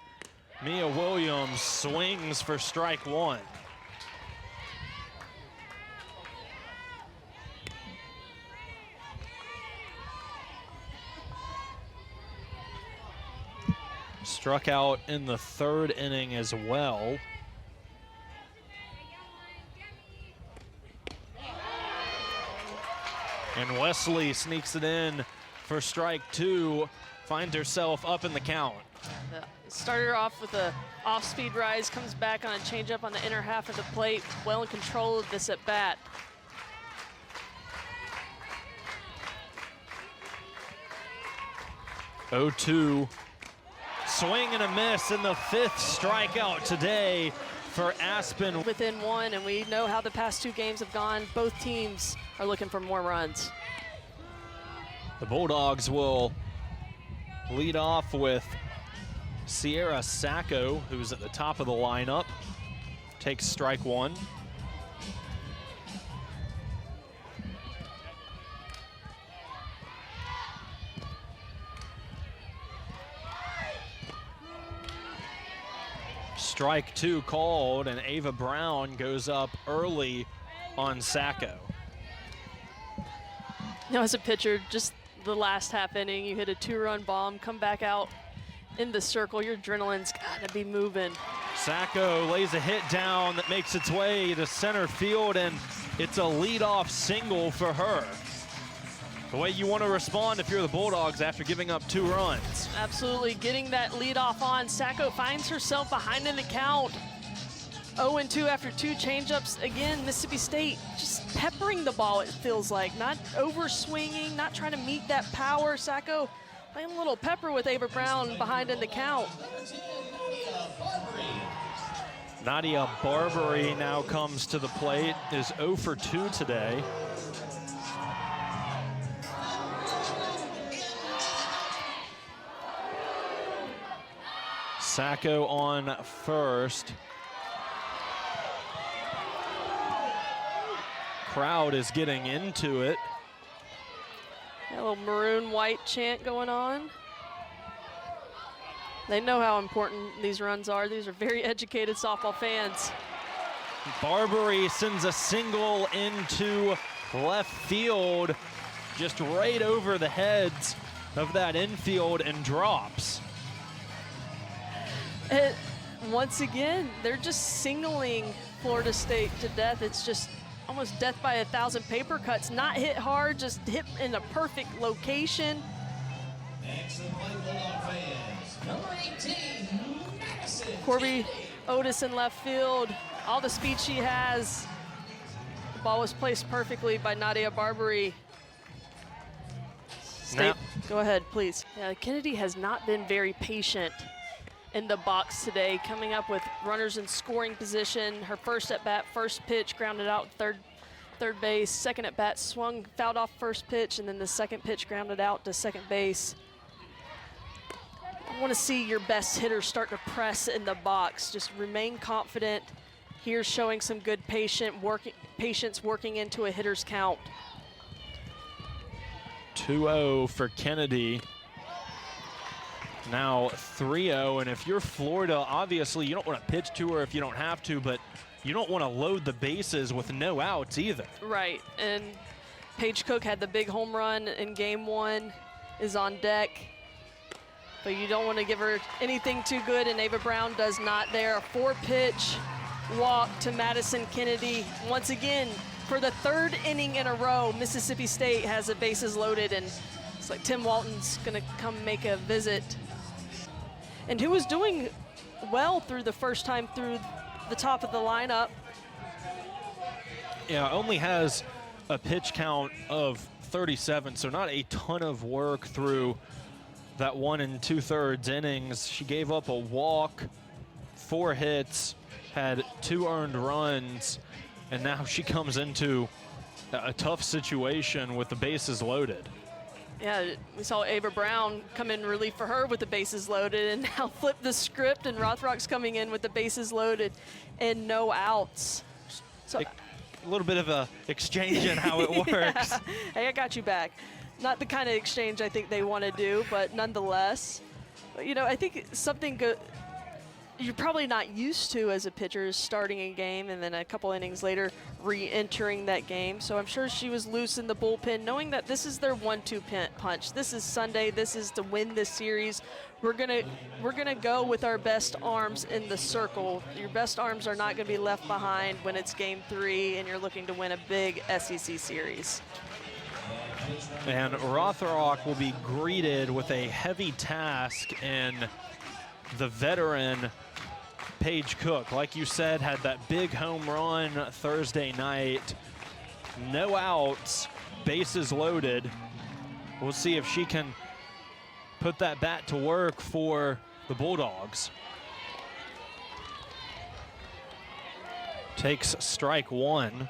[SPEAKER 2] Mia Williams swings for strike 1. Struck out in the 3rd inning as well. And Wesley sneaks it in for strike 2, finds herself up in the count.
[SPEAKER 1] Started her off with a off-speed rise, comes back on a changeup on the inner half of the plate, well in control of this at bat.
[SPEAKER 2] Oh-2. Swing and a miss, and the 5th strikeout today for Aspen.
[SPEAKER 1] Within 1, and we know how the past 2 games have gone. Both teams are looking for more runs.
[SPEAKER 2] The Bulldogs will lead off with Sierra Sacco, who's at the top of the lineup. Takes strike 1. Strike 2 called, and Ava Brown goes up early on Sacco.
[SPEAKER 1] Now, as a pitcher, just the last half inning, you hit a 2-run bomb, come back out in the circle, your adrenaline's gotta be moving.
[SPEAKER 2] Sacco lays a hit down that makes its way to center field, and it's a leadoff single for her. The way you want to respond if you're the Bulldogs after giving up 2 runs.
[SPEAKER 1] Absolutely, getting that leadoff on. Sacco finds herself behind in the count. 0-2 after 2 changeups. Again, Mississippi State just peppering the ball, it feels like. Not over swinging, not trying to meet that power. Sacco playing a little pepper with Ava Brown behind in the count.
[SPEAKER 2] Nadia Barbary now comes to the plate, is 0 for 2 today. Sacco on first. Crowd is getting into it.
[SPEAKER 1] A little maroon white chant going on. They know how important these runs are. These are very educated softball fans.
[SPEAKER 2] Barbary sends a single into left field, just right over the heads of that infield, and drops.
[SPEAKER 1] Once again, they're just singling Florida State to death. It's just almost death by 1,000 paper cuts. Not hit hard, just hit in a perfect location. Corby Otis in left field. All the speed she has. The ball was placed perfectly by Nadia Barbary.
[SPEAKER 2] Now-
[SPEAKER 1] Go ahead, please. Yeah, Kennedy has not been very patient in the box today, coming up with runners in scoring position. Her first at bat, first pitch, grounded out third base. Second at bat, swung, fouled off first pitch, and then the second pitch grounded out to second base. I want to see your best hitters start to press in the box. Just remain confident. Here showing some good patience working into a hitter's count.
[SPEAKER 2] 2-0 for Kennedy. Now 3-0, and if you're Florida, obviously you don't want to pitch to her if you don't have to, but you don't want to load the bases with no outs either.
[SPEAKER 1] Right, and Paige Cook had the big home run in game one, is on deck. But you don't want to give her anything too good, and Ava Brown does not there. A 4-pitch walk to Madison Kennedy. Once again, for the third inning in a row, Mississippi State has the bases loaded, and it's like Tim Walton's gonna come make a visit. And who was doing well through the first time through the top of the lineup.
[SPEAKER 2] Yeah, only has a pitch count of 37, so not a ton of work through that 1 2/3 innings. She gave up a walk, 4 hits, had 2 earned runs, and now she comes into a tough situation with the bases loaded.
[SPEAKER 1] Yeah, we saw Ava Brown come in relief for her with the bases loaded, and now flip the script, and Rothrock's coming in with the bases loaded and no outs. So,
[SPEAKER 2] A little bit of a exchange in how it works.
[SPEAKER 1] yeah. Hey, I got you back. Not the kind of exchange I think they want to do, but nonetheless. But, you know, I think something you're probably not used to as a pitcher is starting a game and then a couple innings later re-entering that game. So I'm sure she was loose in the bullpen, knowing that this is their 1-2 punch. This is Sunday. This is to win this series. We're gonna go with our best arms in the circle. Your best arms are not gonna be left behind when it's game 3 and you're looking to win a big SEC series.
[SPEAKER 2] And Rothrock will be greeted with a heavy task in the veteran Paige Cook. Like you said, had that big home run Thursday night. No outs, bases loaded. We'll see if she can put that bat to work for the Bulldogs. Takes strike 1.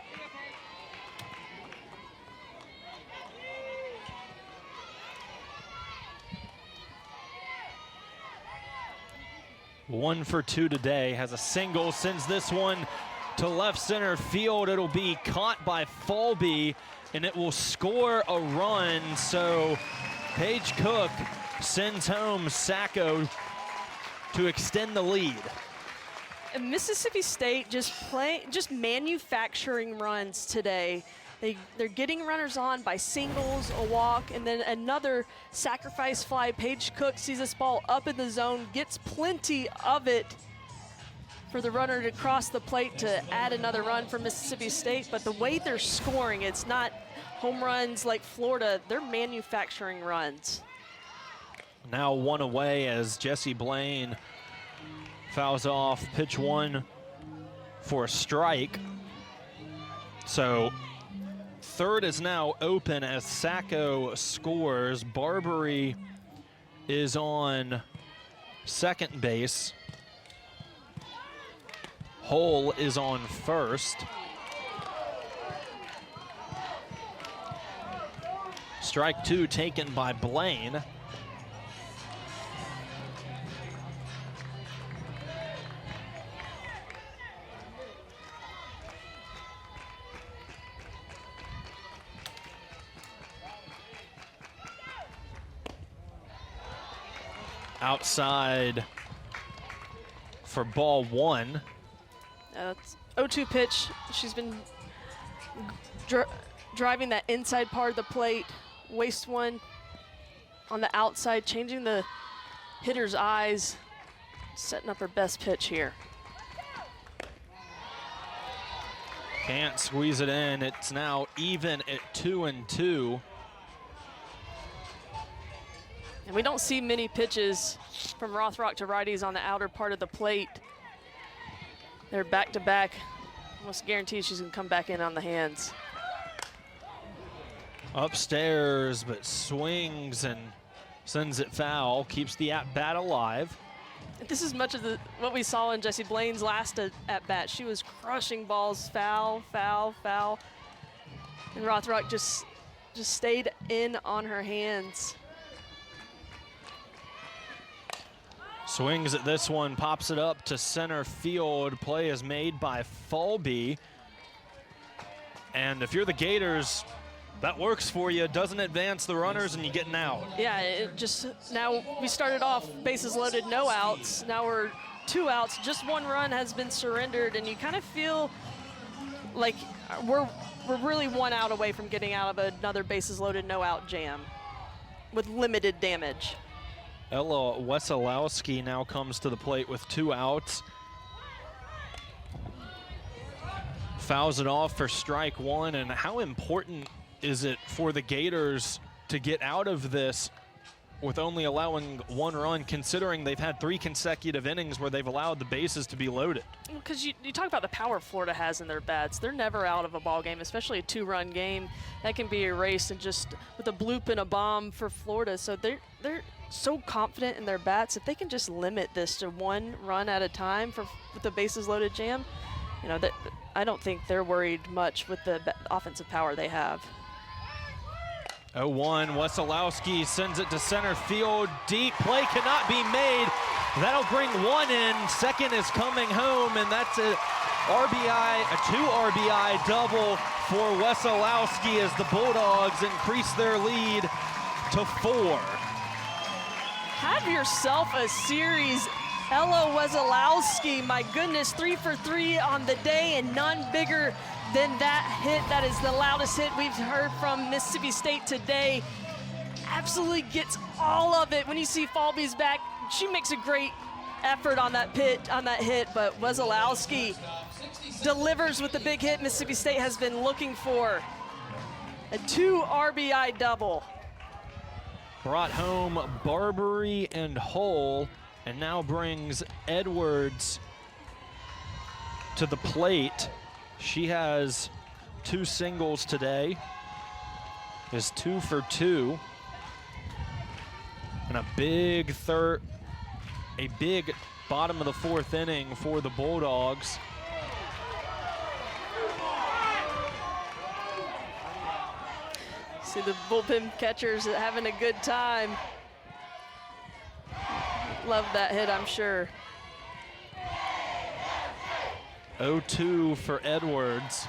[SPEAKER 2] One for 2 today, has a single, sends this one to left center field. It'll be caught by Falby, and it will score a run. So Paige Cook sends home Sacco to extend the lead.
[SPEAKER 1] And Mississippi State just manufacturing runs today. They're getting runners on by singles, a walk, and then another sacrifice fly. Paige Cook sees this ball up in the zone, gets plenty of it for the runner to cross the plate to add another run for Mississippi State. But the way they're scoring, it's not home runs like Florida. They're manufacturing runs.
[SPEAKER 2] Now 1 away as Jessie Blaine fouls off pitch 1 for a strike. So third is now open as Sacco scores. Barbary is on second base. Hull is on first. Strike 2 taken by Blaine. outside for ball one.
[SPEAKER 1] That's 0-2 pitch. She's been driving that inside part of the plate. Waste one on the outside, changing the hitter's eyes, setting up her best pitch here.
[SPEAKER 2] Can't squeeze it in. It's now even at 2-2.
[SPEAKER 1] And we don't see many pitches from Rothrock to righties on the outer part of the plate. They're back-to-back. Almost guaranteed she's going to come back in on the hands.
[SPEAKER 2] Upstairs, but swings and sends it foul. Keeps the at-bat alive.
[SPEAKER 1] This is much of what we saw in Jessie Blaine's last at-bat. She was crushing balls, foul, foul, foul. And Rothrock just stayed in on her hands.
[SPEAKER 2] Swings at this one, pops it up to center field. Play is made by Falby. And if you're the Gators, that works for you. Doesn't advance the runners and you get an out.
[SPEAKER 1] Yeah, it just, now we started off bases loaded, no outs. Now we're 2 outs, just 1 run has been surrendered, and you kind of feel like we're really 1 out away from getting out of another bases loaded, no out jam with limited damage.
[SPEAKER 2] Ella Wesolowski now comes to the plate with 2 outs. Fouls it off for strike 1, and how important is it for the Gators to get out of this with only allowing 1 run, considering they've had 3 consecutive innings where they've allowed the bases to be loaded?
[SPEAKER 1] Because you talk about the power Florida has in their bats. They're never out of a ball game, especially a 2-run game. That can be erased and just with a bloop and a bomb for Florida. So they're so confident in their bats. If they can just limit this to 1 run at a time with the bases loaded jam, you know, I don't think they're worried much with the offensive power they have.
[SPEAKER 2] 0-1, Wesolowski sends it to center field. Deep play cannot be made. That'll bring 1 in. Second is coming home, and that's a 2 RBI double for Wesolowski as the Bulldogs increase their lead to 4.
[SPEAKER 1] Have yourself a series. Ella Wesolowski, my goodness, 3 for 3 on the day, and none bigger than that hit. That is the loudest hit we've heard from Mississippi State today. Absolutely gets all of it. When you see Falby's back, she makes a great effort on that hit, but Wesolowski delivers with the big hit Mississippi State has been looking for. A 2 RBI double.
[SPEAKER 2] Brought home Barbary and Hull, and now brings Edwards to the plate. She has 2 singles today, is 2 for 2. And a big bottom of the 4th inning for the Bulldogs.
[SPEAKER 1] See the bullpen catchers having a good time. Love that hit, I'm sure.
[SPEAKER 2] 0-2 for Edwards.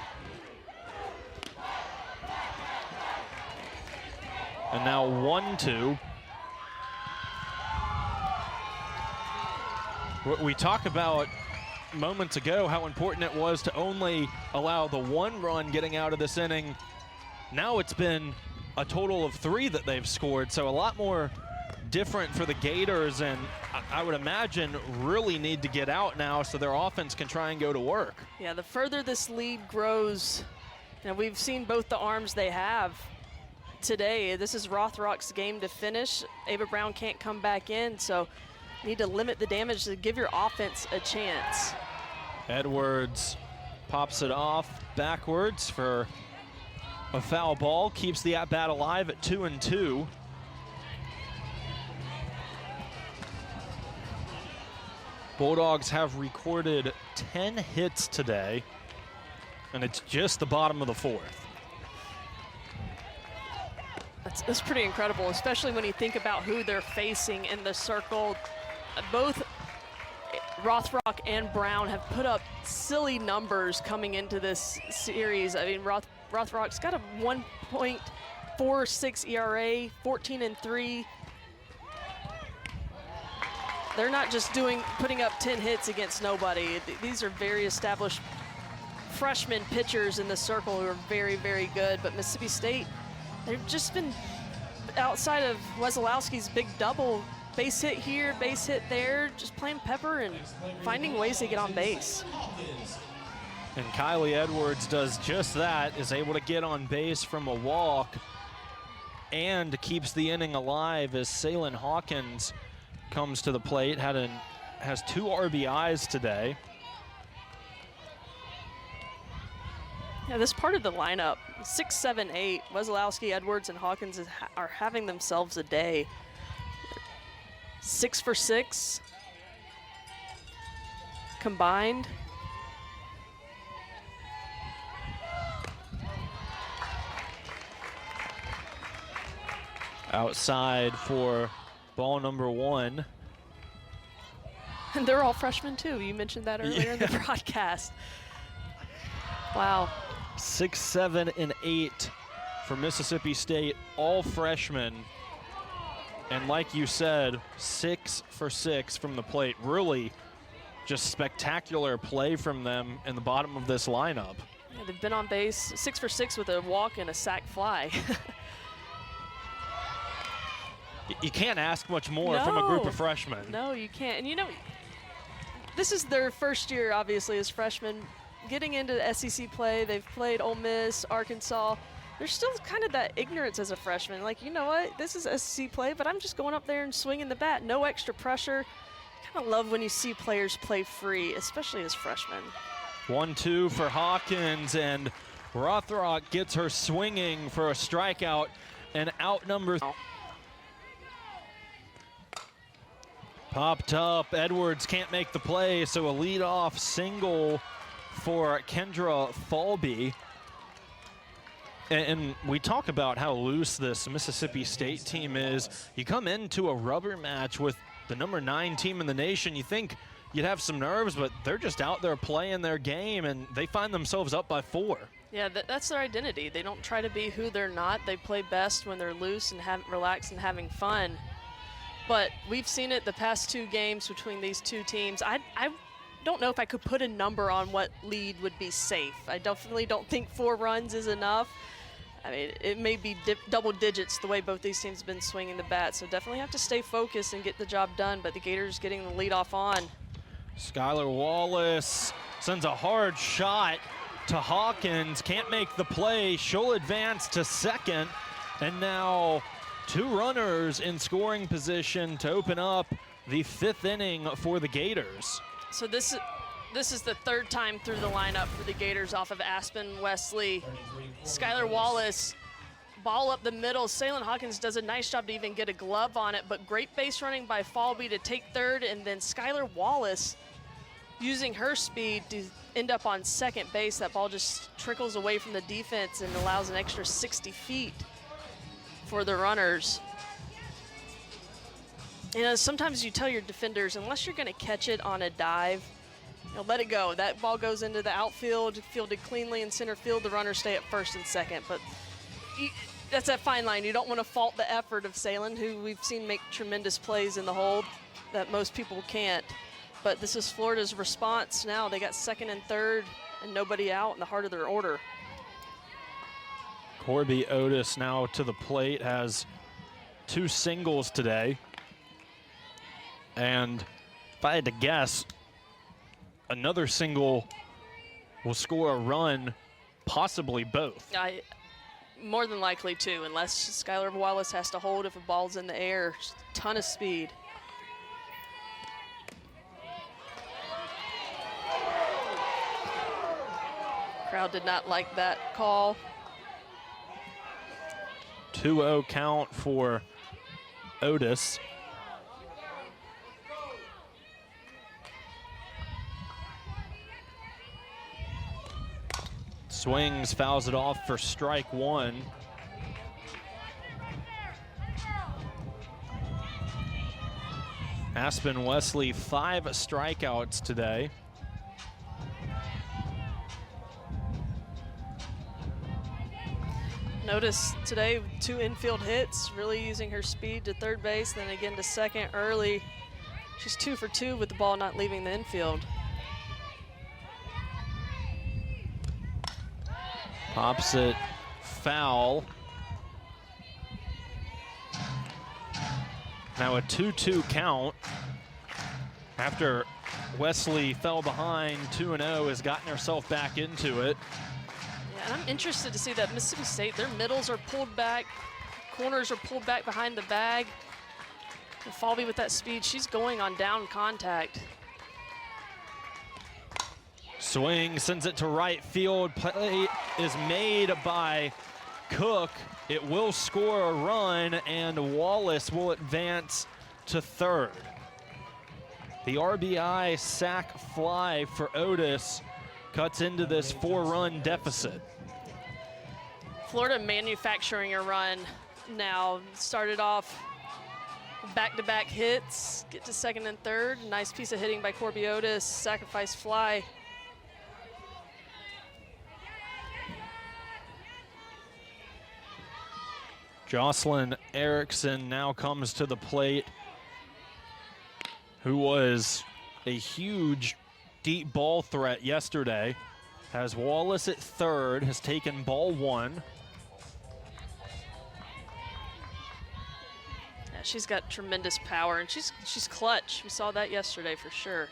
[SPEAKER 2] And now 1-2. We talked about moments ago how important it was to only allow the 1 run getting out of this inning. Now it's been a total of 3 that they've scored, so a lot more different for the Gators, and I would imagine really need to get out now so their offense can try and go to work.
[SPEAKER 1] Yeah, the further this lead grows, you know, we've seen both the arms they have today. This is Rothrock's game to finish. Ava Brown can't come back in, so you need to limit the damage to give your offense a chance.
[SPEAKER 2] Edwards pops it off backwards for a foul ball, keeps the at-bat alive at 2-2. Bulldogs have recorded 10 hits today, and it's just the bottom of the 4th.
[SPEAKER 1] That's pretty incredible, especially when you think about who they're facing in the circle. Both Rothrock and Brown have put up silly numbers coming into this series. I mean, Rothrock's got a 1.46 ERA, 14-3. they're not just putting up 10 hits against nobody. These are very established freshman pitchers in the circle who are very, very good. But Mississippi State, they've just been outside of Wesolowski's big double, base hit here, base hit there, just playing pepper and finding ways to get on base.
[SPEAKER 2] And Kylie Edwards does just that, is able to get on base from a walk and keeps the inning alive as Ceylon Hawkins comes to the plate. Has 2 RBIs today.
[SPEAKER 1] Yeah, this part of the lineup, 6, 7, 8, Wesolowski, Edwards, and Hawkins are having themselves a day. 6 for 6 combined.
[SPEAKER 2] Outside for ball number 1.
[SPEAKER 1] And they're all freshmen too. You mentioned that earlier in the broadcast. Wow.
[SPEAKER 2] 6, 7, and 8 for Mississippi State, all freshmen. And like you said, 6 for 6 from the plate. Really just spectacular play from them in the bottom of this lineup.
[SPEAKER 1] Yeah, they've been on base 6 for 6 with a walk and a sac fly.
[SPEAKER 2] You can't ask much more from a group of freshmen.
[SPEAKER 1] No, you can't. And you know, this is their first year, obviously, as freshmen. Getting into the SEC play, they've played Ole Miss, Arkansas. There's still kind of that ignorance as a freshman. Like, you know what, this is SEC play, but I'm just going up there and swinging the bat. No extra pressure. Kind of love when you see players play free, especially as freshmen.
[SPEAKER 2] 1-2 for Hawkins, and Rothrock gets her swinging for a strikeout and out number. Popped up, Edwards can't make the play, so a leadoff single for Kendra Falby. And we talk about how loose this Mississippi State team is. You come into a rubber match with the number 9 team in the nation, you think you'd have some nerves, but they're just out there playing their game, and they find themselves up by 4.
[SPEAKER 1] Yeah, that's their identity. They don't try to be who they're not. They play best when they're loose and relaxed and having fun. But we've seen it the past 2 games between these 2 teams. I don't know if I could put a number on what lead would be safe. I definitely don't think 4 runs is enough. I mean, it may be double digits the way both these teams have been swinging the bat. So definitely have to stay focused and get the job done. But the Gators getting the lead off on.
[SPEAKER 2] Skylar Wallace sends a hard shot to Hawkins. Can't make the play. She'll advance to second. And now 2 runners in scoring position to open up the 5th inning for the Gators.
[SPEAKER 1] So this is the 3rd time through the lineup for the Gators off of Aspen Wesley. Skylar Wallace, ball up the middle. Ceylon Hawkins does a nice job to even get a glove on it, but great base running by Falby to take 3rd, and then Skylar Wallace using her speed to end up on second base. That ball just trickles away from the defense and allows an extra 60 feet for the runners. You know, sometimes you tell your defenders, unless you're going to catch it on a dive, you know, let it go. That ball goes into the outfield, fielded cleanly in center field. The runners stay at first and second. But that's that fine line. You don't want to fault the effort of Ceylon, who we've seen make tremendous plays in the hole that most people can't. But this is Florida's response now. They got second and third and nobody out in the heart of their order.
[SPEAKER 2] Corby Otis now to the plate, has 2 singles today. And if I had to guess, another single will score a run, possibly both.
[SPEAKER 1] More than likely too, unless Skylar Wallace has to hold if a ball's in the air. Just a ton of speed. Crowd did not like that call.
[SPEAKER 2] 2-0 count for Otis. Swings, fouls it off for strike 1. Aspen Wesley, 5 strikeouts today.
[SPEAKER 1] Notice today 2 infield hits, really using her speed to third base, then again to second early. She's 2 for 2 with the ball not leaving the infield.
[SPEAKER 2] Pops it foul. Now a 2-2 count after Wesley fell behind 2-0, has gotten herself back into it.
[SPEAKER 1] Yeah, and I'm interested to see that Mississippi State, their middles are pulled back, corners are pulled back behind the bag. And Falvey with that speed, she's going on down contact.
[SPEAKER 2] Swing, sends it to right field. Play is made by Cook. It will score a run, and Wallace will advance to third. The RBI sac fly for Otis cuts into this 4-run deficit.
[SPEAKER 1] Florida manufacturing a run now. Started off back-to-back hits, get to second and third. Nice piece of hitting by Corby Otis, sacrifice fly.
[SPEAKER 2] Jocelyn Erickson now comes to the plate, who was a huge deep ball threat yesterday. Has Wallace at third, has taken ball 1.
[SPEAKER 1] Yeah, she's got tremendous power, and she's clutch. We saw that yesterday for sure.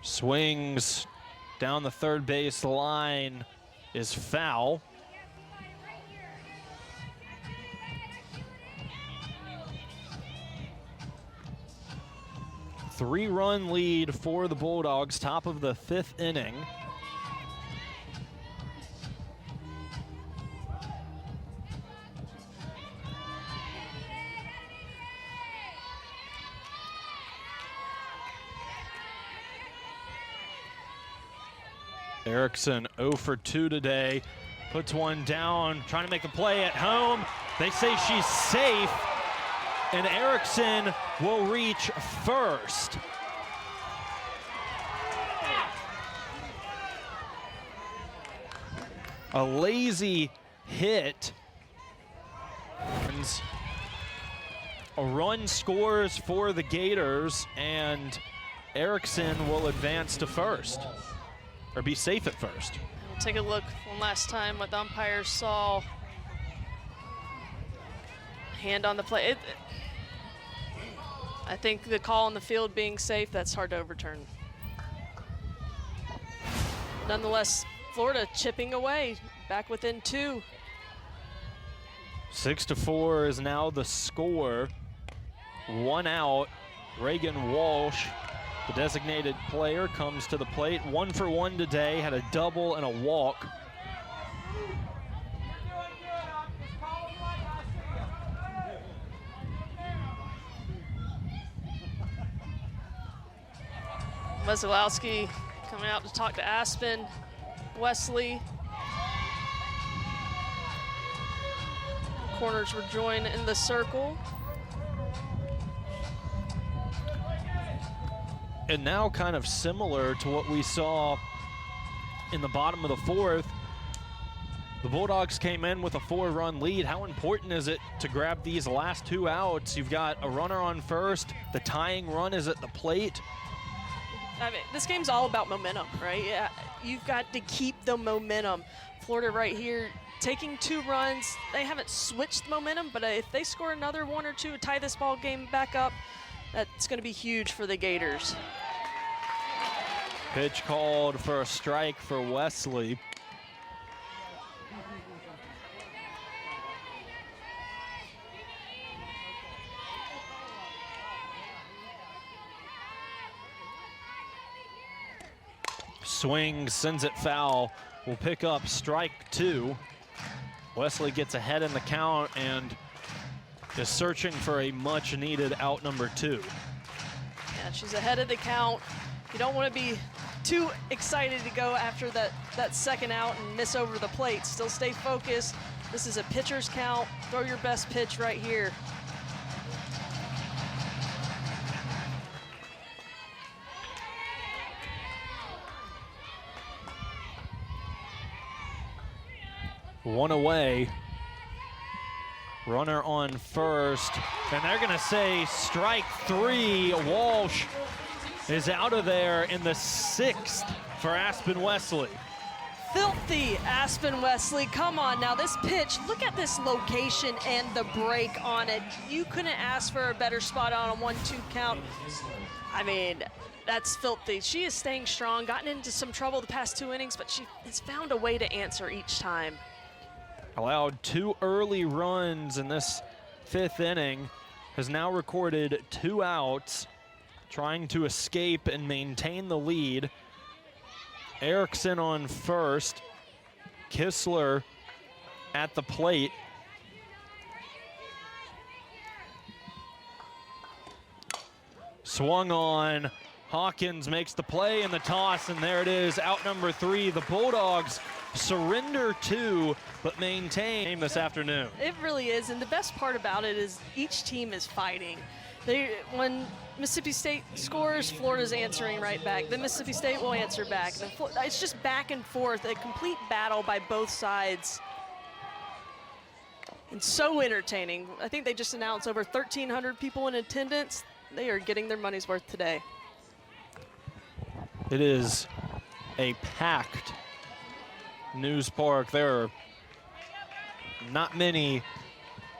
[SPEAKER 2] Swings down the third base line is foul. Three-run lead for the Bulldogs, top of the 5th inning. Erickson 0 for 2 today, puts one down, trying to make the play at home. They say she's safe, and Erickson will reach first. A lazy hit. A run scores for the Gators, and Erickson will advance to first, or be safe at first.
[SPEAKER 1] We'll take a look one last time what the umpires saw. Hand on the play. I think the call on the field being safe, that's hard to overturn. Nonetheless, Florida chipping away, back within 2.
[SPEAKER 2] 6-4 is now the score. 1 out. Reagan Walsh, the designated player, comes to the plate. 1 for 1 today, had a double and a walk.
[SPEAKER 1] Wesolowski coming out to talk to Aspen. Wesley. Corners were joined in the circle.
[SPEAKER 2] And now kind of similar to what we saw in the bottom of the 4th. The Bulldogs came in with a 4-run lead. How important is it to grab these last 2 outs? You've got a runner on first. The tying run is at the plate.
[SPEAKER 1] I mean, this game's all about momentum, right? Yeah, you've got to keep the momentum. Florida right here taking 2 runs. They haven't switched momentum, but if they score another 1 or 2, tie this ball game back up, that's going to be huge for the Gators.
[SPEAKER 2] Pitch called for a strike for Wesley. Swings, sends it foul. Will pick up strike 2. Wesley gets ahead in the count and is searching for a much needed out number 2.
[SPEAKER 1] Yeah, she's ahead of the count. You don't want to be too excited to go after that second out and miss over the plate. Still stay focused. This is a pitcher's count. Throw your best pitch right here.
[SPEAKER 2] One away. Runner on first, and they're gonna say strike three. Walsh is out of there in the 6th for Aspen Wesley.
[SPEAKER 1] Filthy Aspen Wesley, come on now, this pitch, look at this location and the break on it. You couldn't ask for a better spot on a 1-2 count. I mean, that's filthy. She is staying strong, gotten into some trouble the past 2 innings, but she has found a way to answer each time.
[SPEAKER 2] Allowed 2 early runs in this 5th inning, has now recorded 2 outs, trying to escape and maintain the lead. Erickson on first, Kistler at the plate. Swung on, Hawkins makes the play and the toss, and there it is, out number 3. The Bulldogs surrender 2, but maintain this afternoon.
[SPEAKER 1] It really is, and the best part about it is each team is fighting. When Mississippi State scores, Florida's answering right back. Then Mississippi State will answer back. It's just back and forth, a complete battle by both sides. And so entertaining. I think they just announced over 1,300 people in attendance. They are getting their money's worth today.
[SPEAKER 2] It is a packed News Park. There are not many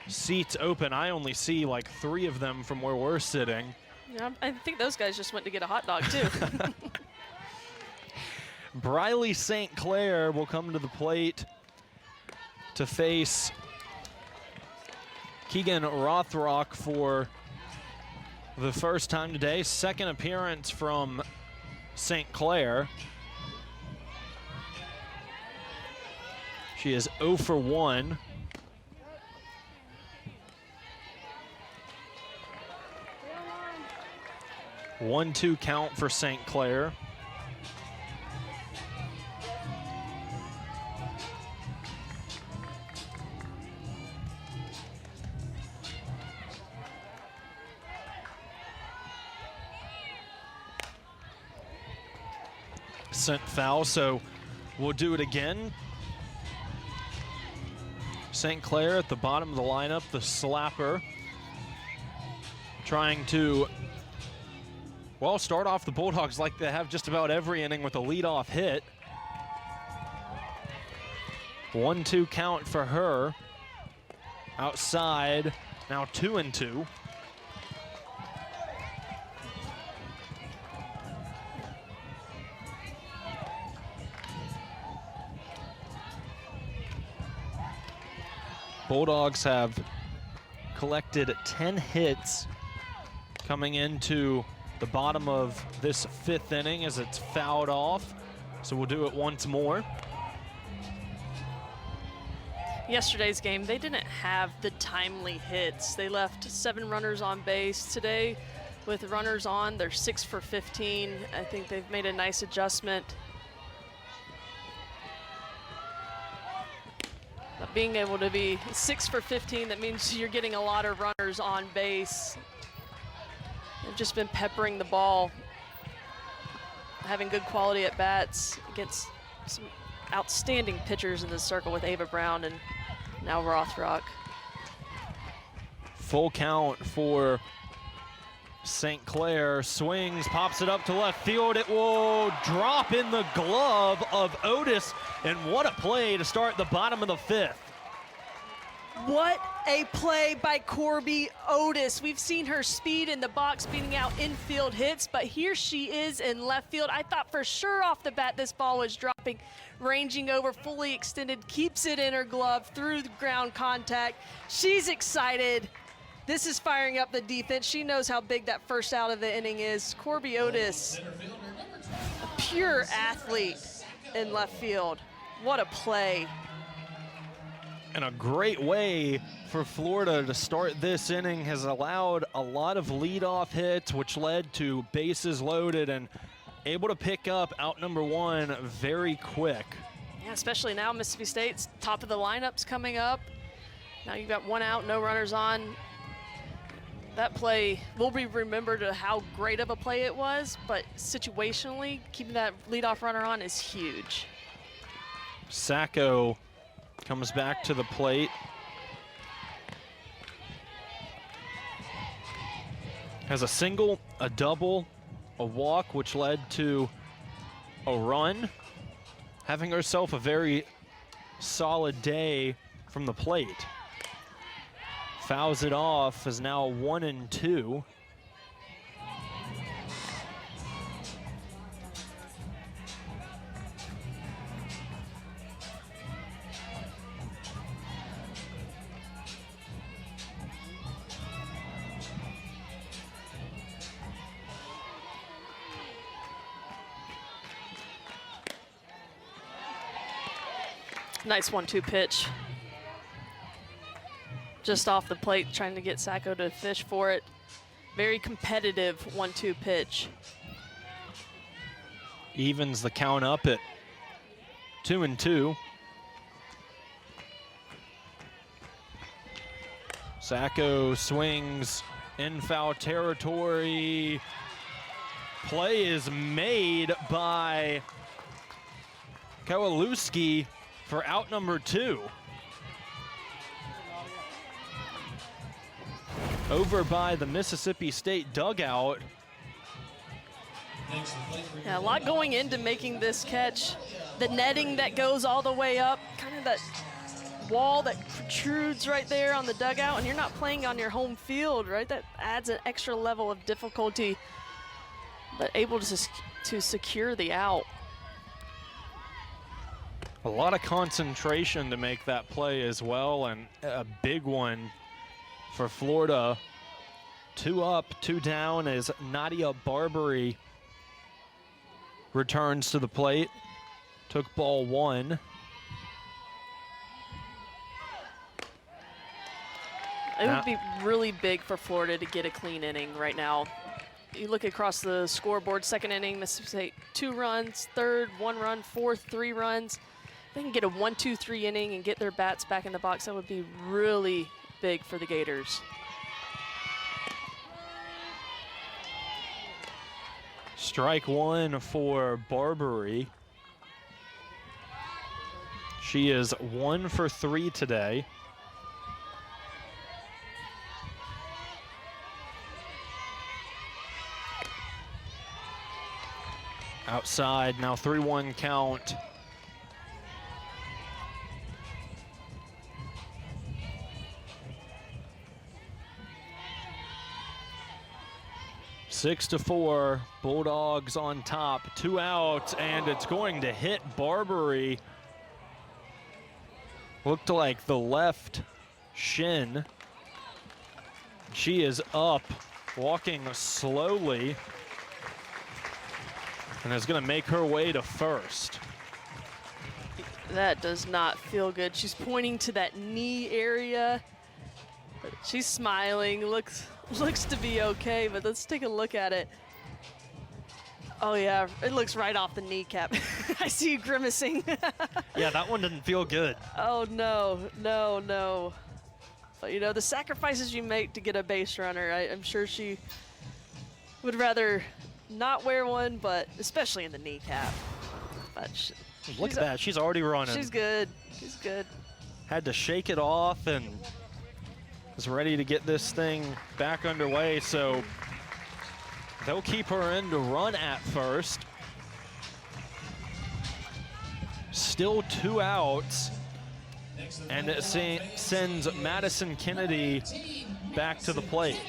[SPEAKER 2] seats open. I only see like 3 of them from where we're sitting.
[SPEAKER 1] Yeah, I think those guys just went to get a hot dog too.
[SPEAKER 2] Briley St. Clair will come to the plate to face Keegan Rothrock for the first time today. 2nd appearance from St. Clair. She is 0 for 1. One-two count for St. Clair. Sent foul, so we'll do it again. St. Clair at the bottom of the lineup, the slapper, trying to, well, start off the Bulldogs like they have just about every inning with a leadoff hit. 1-2 count for her. Outside, now 2-2. Bulldogs have collected 10 hits coming into the bottom of this 5th inning as it's fouled off. So we'll do it once more.
[SPEAKER 1] Yesterday's game, they didn't have the timely hits. They left 7 runners on base. Today, with runners on, they're 6 for 15. I think they've made a nice adjustment. But being able to be 6 for 15, that means you're getting a lot of runners on base. They've just been peppering the ball, having good quality at bats against some outstanding pitchers in the circle with Ava Brown and now Rothrock.
[SPEAKER 2] Full count for St. Clair. Swings, pops it up to left field. It will drop in the glove of Otis, and what a play to start the bottom of the 5th.
[SPEAKER 1] What a play by Corby Otis. We've seen her speed in the box beating out infield hits, but here she is in left field. I thought for sure off the bat this ball was dropping, ranging over, fully extended, keeps it in her glove through the ground contact. She's excited. This is firing up the defense. She knows how big that first out of the inning is. Corby Otis, a pure athlete in left field. What a play.
[SPEAKER 2] And a great way for Florida to start this inning, has allowed a lot of leadoff hits, which led to bases loaded and able to pick up out number 1 very quick.
[SPEAKER 1] Yeah, especially now Mississippi State's top of the lineup's coming up. Now you've got 1 out, no runners on. That play will be remembered how great of a play it was, but situationally, keeping that leadoff runner on is huge.
[SPEAKER 2] Sacco comes back to the plate. has a single, a double, a walk, which led to a run, having herself a very solid day from the plate. Fouls it off, is now 1-2.
[SPEAKER 1] Nice 1-2 pitch. Just off the plate, trying to get Sacco to fish for it. Very competitive 1-2 pitch.
[SPEAKER 2] Evens the count up at 2-2. Sacco swings in foul territory. Play is made by Kowalewski for out number 2. Over by the Mississippi State dugout.
[SPEAKER 1] Yeah, a lot going into making this catch. The netting that goes all the way up, kind of that wall that protrudes right there on the dugout, and you're not playing on your home field, right? That adds an extra level of difficulty, but able to secure the out.
[SPEAKER 2] A lot of concentration to make that play as well, and a big one for Florida. 2 up, 2 down as Nadia Barbary returns to the plate. Took ball 1.
[SPEAKER 1] It would be really big for Florida to get a clean inning right now. You look across the scoreboard, second inning, Mississippi State 2 runs, third 1 run, fourth 3 runs. If they can get a 1-2-3 inning and get their bats back in the box, that would be really big for the Gators.
[SPEAKER 2] Strike 1 for Barbary. She is 1 for 3 today. Outside, now 3-1 count. Six to 4, Bulldogs on top, 2 outs, and it's going to hit Barbary. Looked like the left shin. She is up, walking slowly, and is going to make her way to first.
[SPEAKER 1] That does not feel good. She's pointing to that knee area. She's smiling, looks to be okay, but let's take a look at it. Oh yeah, it looks right off the kneecap. I see you grimacing.
[SPEAKER 2] Yeah, that one didn't feel good.
[SPEAKER 1] Oh no, no, no. But you know, the sacrifices you make to get a base runner, I'm sure she would rather not wear one, but especially in the kneecap. But
[SPEAKER 2] Look at that, she's already running.
[SPEAKER 1] She's good, she's good.
[SPEAKER 2] Had to shake it off and is ready to get this thing back underway, so they'll keep her in to run at first. Still 2 outs, and it sends Madison Kennedy back to the plate.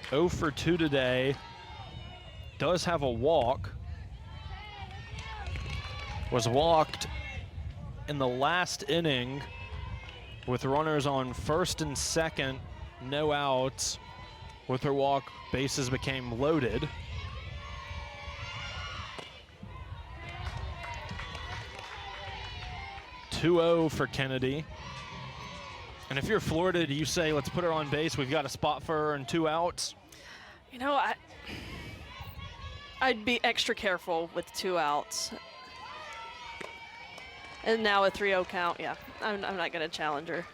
[SPEAKER 2] 0 for 2 today. Does have a walk. Was walked in the last inning with runners on first and second, no outs. With her walk, bases became loaded. (2-0) for Kennedy. And if you're Florida, do you say, let's put her on base, we've got a spot for her and 2 outs?
[SPEAKER 1] You know, I'd be extra careful with 2 outs. And now a 3-0 count, yeah, I'm not going to challenge her.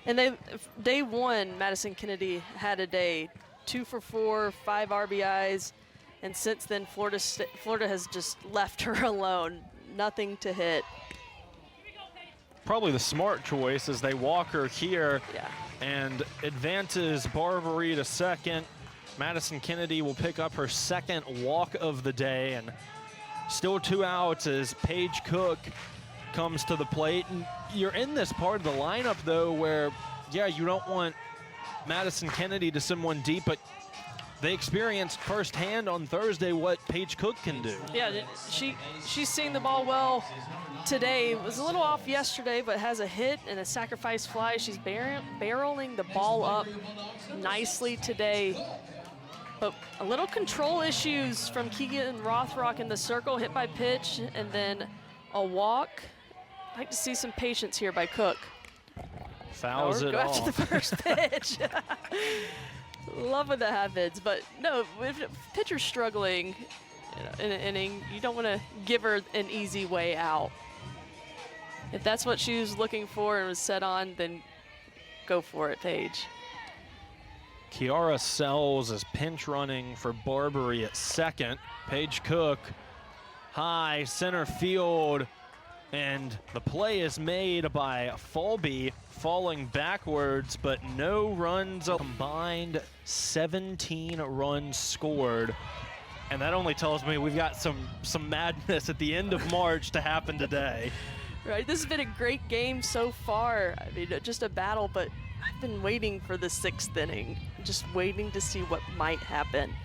[SPEAKER 1] And day 1, Madison Kennedy had a day, 2 for 4, 5 RBIs, and since then Florida has just left her alone, nothing to hit.
[SPEAKER 2] probably the smart choice as they walk her here
[SPEAKER 1] Yeah.
[SPEAKER 2] and advances Barbary to second. Madison Kennedy will pick up her second walk of the day, and still 2 outs as Paige Cook comes to the plate. And you're in this part of the lineup, though, where, yeah, you don't want Madison Kennedy to someone deep, but they experienced firsthand on Thursday what Paige Cook can do.
[SPEAKER 1] Yeah, she's seeing the ball well today. Was a little off yesterday, but has a hit and a sacrifice fly. She's barreling the ball up nicely today. But a little control issues from Keegan Rothrock in the circle, hit by pitch, and then a walk. I'd like to see some patience here by Cook.
[SPEAKER 2] Fouls
[SPEAKER 1] Or
[SPEAKER 2] it
[SPEAKER 1] go after
[SPEAKER 2] off.
[SPEAKER 1] the first pitch. Love when that happens, but no, if a pitcher's struggling in an inning, you don't want to give her an easy way out. If that's what she was looking for and was set on, then go for it, Paige.
[SPEAKER 2] Kiara Sells is pinch running for Barbary at second. Paige Cook, high center field, and the play is made by Falby, falling backwards, but no runs. A combined 17 runs scored, and that only tells me we've got some madness at the end of March to happen today.
[SPEAKER 1] Right, this has been a great game so far. I mean, just a battle, but I've been waiting for the 6th inning, just waiting to see what might happen.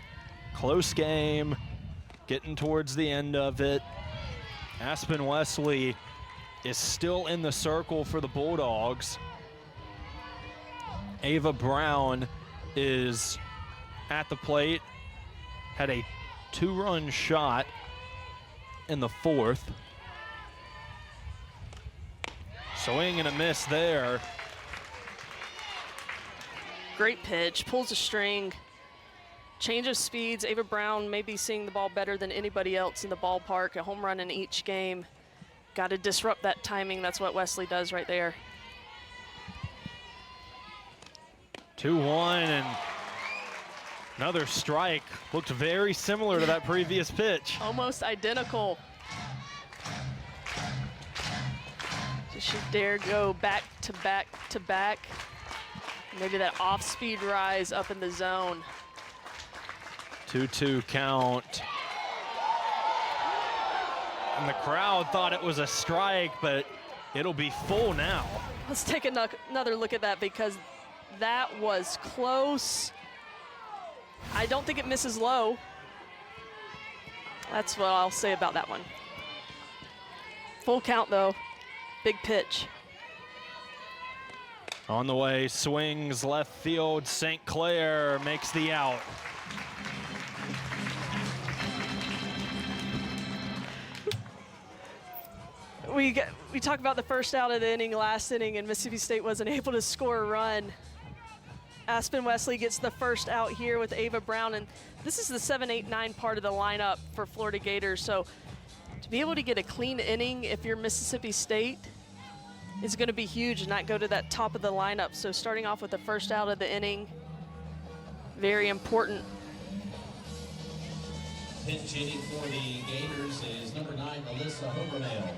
[SPEAKER 2] Close game, getting towards the end of it. Aspen Wesley is still in the circle for the Bulldogs. Ava Brown is at the plate, had a 2-run shot in the 4th. Swing and a miss there.
[SPEAKER 1] Great pitch, pulls a string, change of speeds. Ava Brown may be seeing the ball better than anybody else in the ballpark, a home run in each game. Got to disrupt that timing. That's what Wesley does right there.
[SPEAKER 2] 2-1, and another strike. Looked very similar to that previous pitch.
[SPEAKER 1] Almost identical. Does she dare go back to back to back? Maybe that off-speed rise up in the zone.
[SPEAKER 2] 2-2 count. And the crowd thought it was a strike, but it'll be full now.
[SPEAKER 1] Let's take another look at that because that was close. I don't think it misses low. That's what I'll say about that one. Full count though, big pitch.
[SPEAKER 2] On the way, swings left field. St. Clair makes the out.
[SPEAKER 1] We talked about the first out of the inning last inning, and Mississippi State wasn't able to score a run. Aspen Wesley gets the first out here with Ava Brown, and this is the 7, 8, 9 part of the lineup for Florida Gators. So to be able to get a clean inning if you're Mississippi State is going to be huge and not go to that top of the lineup. So starting off with the first out of the inning, very important.
[SPEAKER 4] Pinch hitting for the Gators is number 9, Alyssa Hovermail.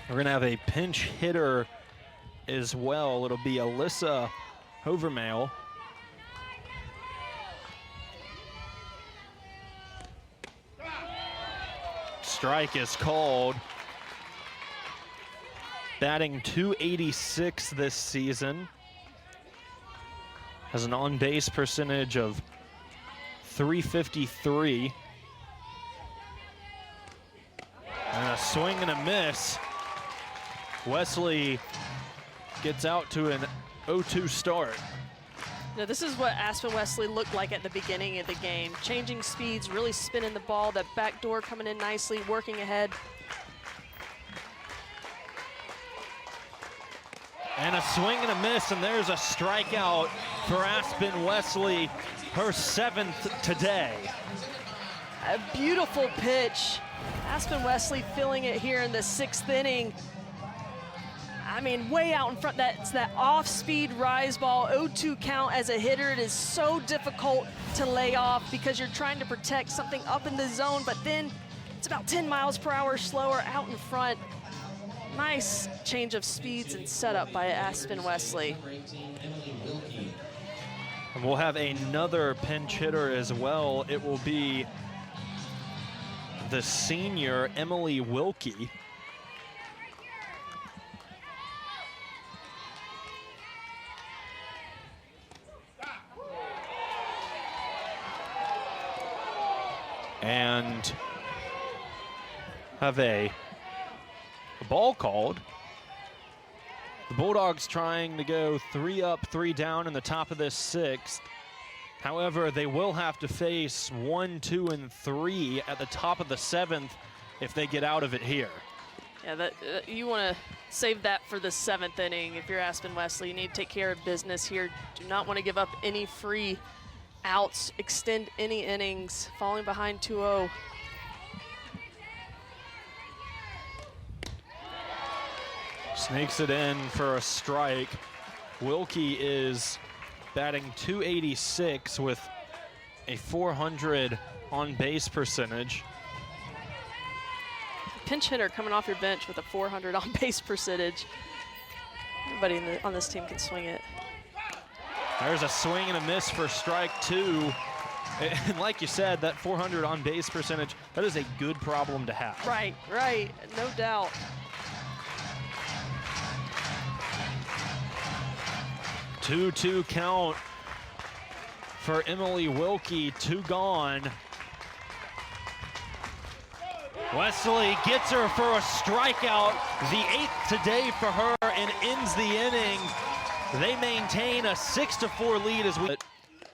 [SPEAKER 2] We're going to have a pinch hitter as well. It'll be Alyssa Hovermail. Strike is called. Batting .286 this season. Has an on-base percentage of .353. And a swing and a miss. Wesley gets out to an 0-2 start.
[SPEAKER 1] Now, this is what Aspen Wesley looked like at the beginning of the game. Changing speeds, really spinning the ball, that back door coming in nicely, working ahead.
[SPEAKER 2] And a swing and a miss, and there's a strikeout for Aspen Wesley, her 7th today.
[SPEAKER 1] A beautiful pitch. Aspen Wesley filling it here in the 6th inning. I mean, way out in front. That's that off-speed rise ball, 0-2 count as a hitter. It is so difficult to lay off because you're trying to protect something up in the zone, but then it's about 10 miles per hour slower out in front. Nice change of speeds and setup by Aspen Wesley.
[SPEAKER 4] Number 18, Emily Wilkie.
[SPEAKER 2] And we'll have another pinch hitter as well. It will be the senior Emily Wilkie. And have a ball called. The Bulldogs trying to go 3 up, 3 down in the top of this 6th. However, they will have to face 1, 2, and 3 at the top of the 7th if they get out of it here.
[SPEAKER 1] Yeah, you want to save that for the 7th inning. If you're Aspen Wesley, you need to take care of business here. Do not want to give up any free outs, extend any innings, falling behind 2-0.
[SPEAKER 2] Sneaks it in for a strike. Wilkie is batting .286 with a .400 on base percentage.
[SPEAKER 1] Pinch hitter coming off your bench with a .400 on base percentage. Everybody on this team can swing it.
[SPEAKER 2] There's a swing and a miss for strike 2. And like you said, that .400 on base percentage, that is a good problem to have.
[SPEAKER 1] Right, no doubt.
[SPEAKER 2] Two count for Emily Wilkie, 2 gone. Wesley gets her for a strikeout, the 8th today for her, and ends the inning. They maintain a 6-4 lead as we.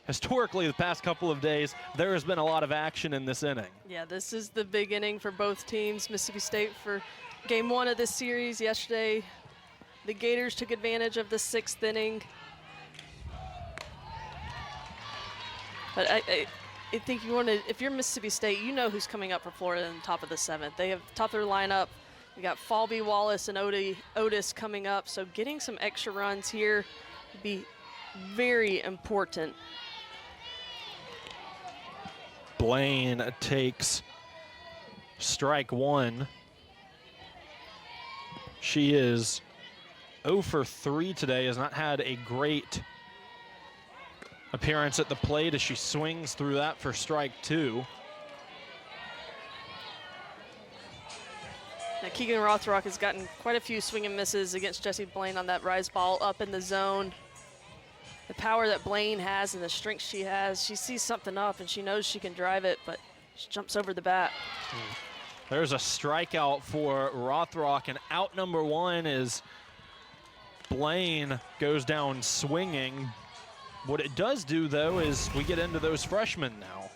[SPEAKER 2] Historically, the past couple of days, there has been a lot of action in this inning.
[SPEAKER 1] Yeah, this is the big inning for both teams. Mississippi State for game 1 of this series yesterday. The Gators took advantage of the 6th inning. But I think you want to, if you're Mississippi State, you know who's coming up for Florida in the top of the 7th. They have top of their lineup. We got Falby, Wallace, and Otis coming up. So getting some extra runs here would be very important.
[SPEAKER 2] Blaine takes strike 1. She is 0 for 3 today, has not had a great appearance at the plate as she swings through that for strike 2.
[SPEAKER 1] Now Keegan Rothrock has gotten quite a few swing and misses against Jessie Blaine on that rise ball up in the zone. The power that Blaine has and the strength she has, she sees something up and she knows she can drive it, but she jumps over the bat.
[SPEAKER 2] There's a strikeout for Rothrock, and out number 1 is Blaine goes down swinging. What it does do, though, is we get into those freshmen now.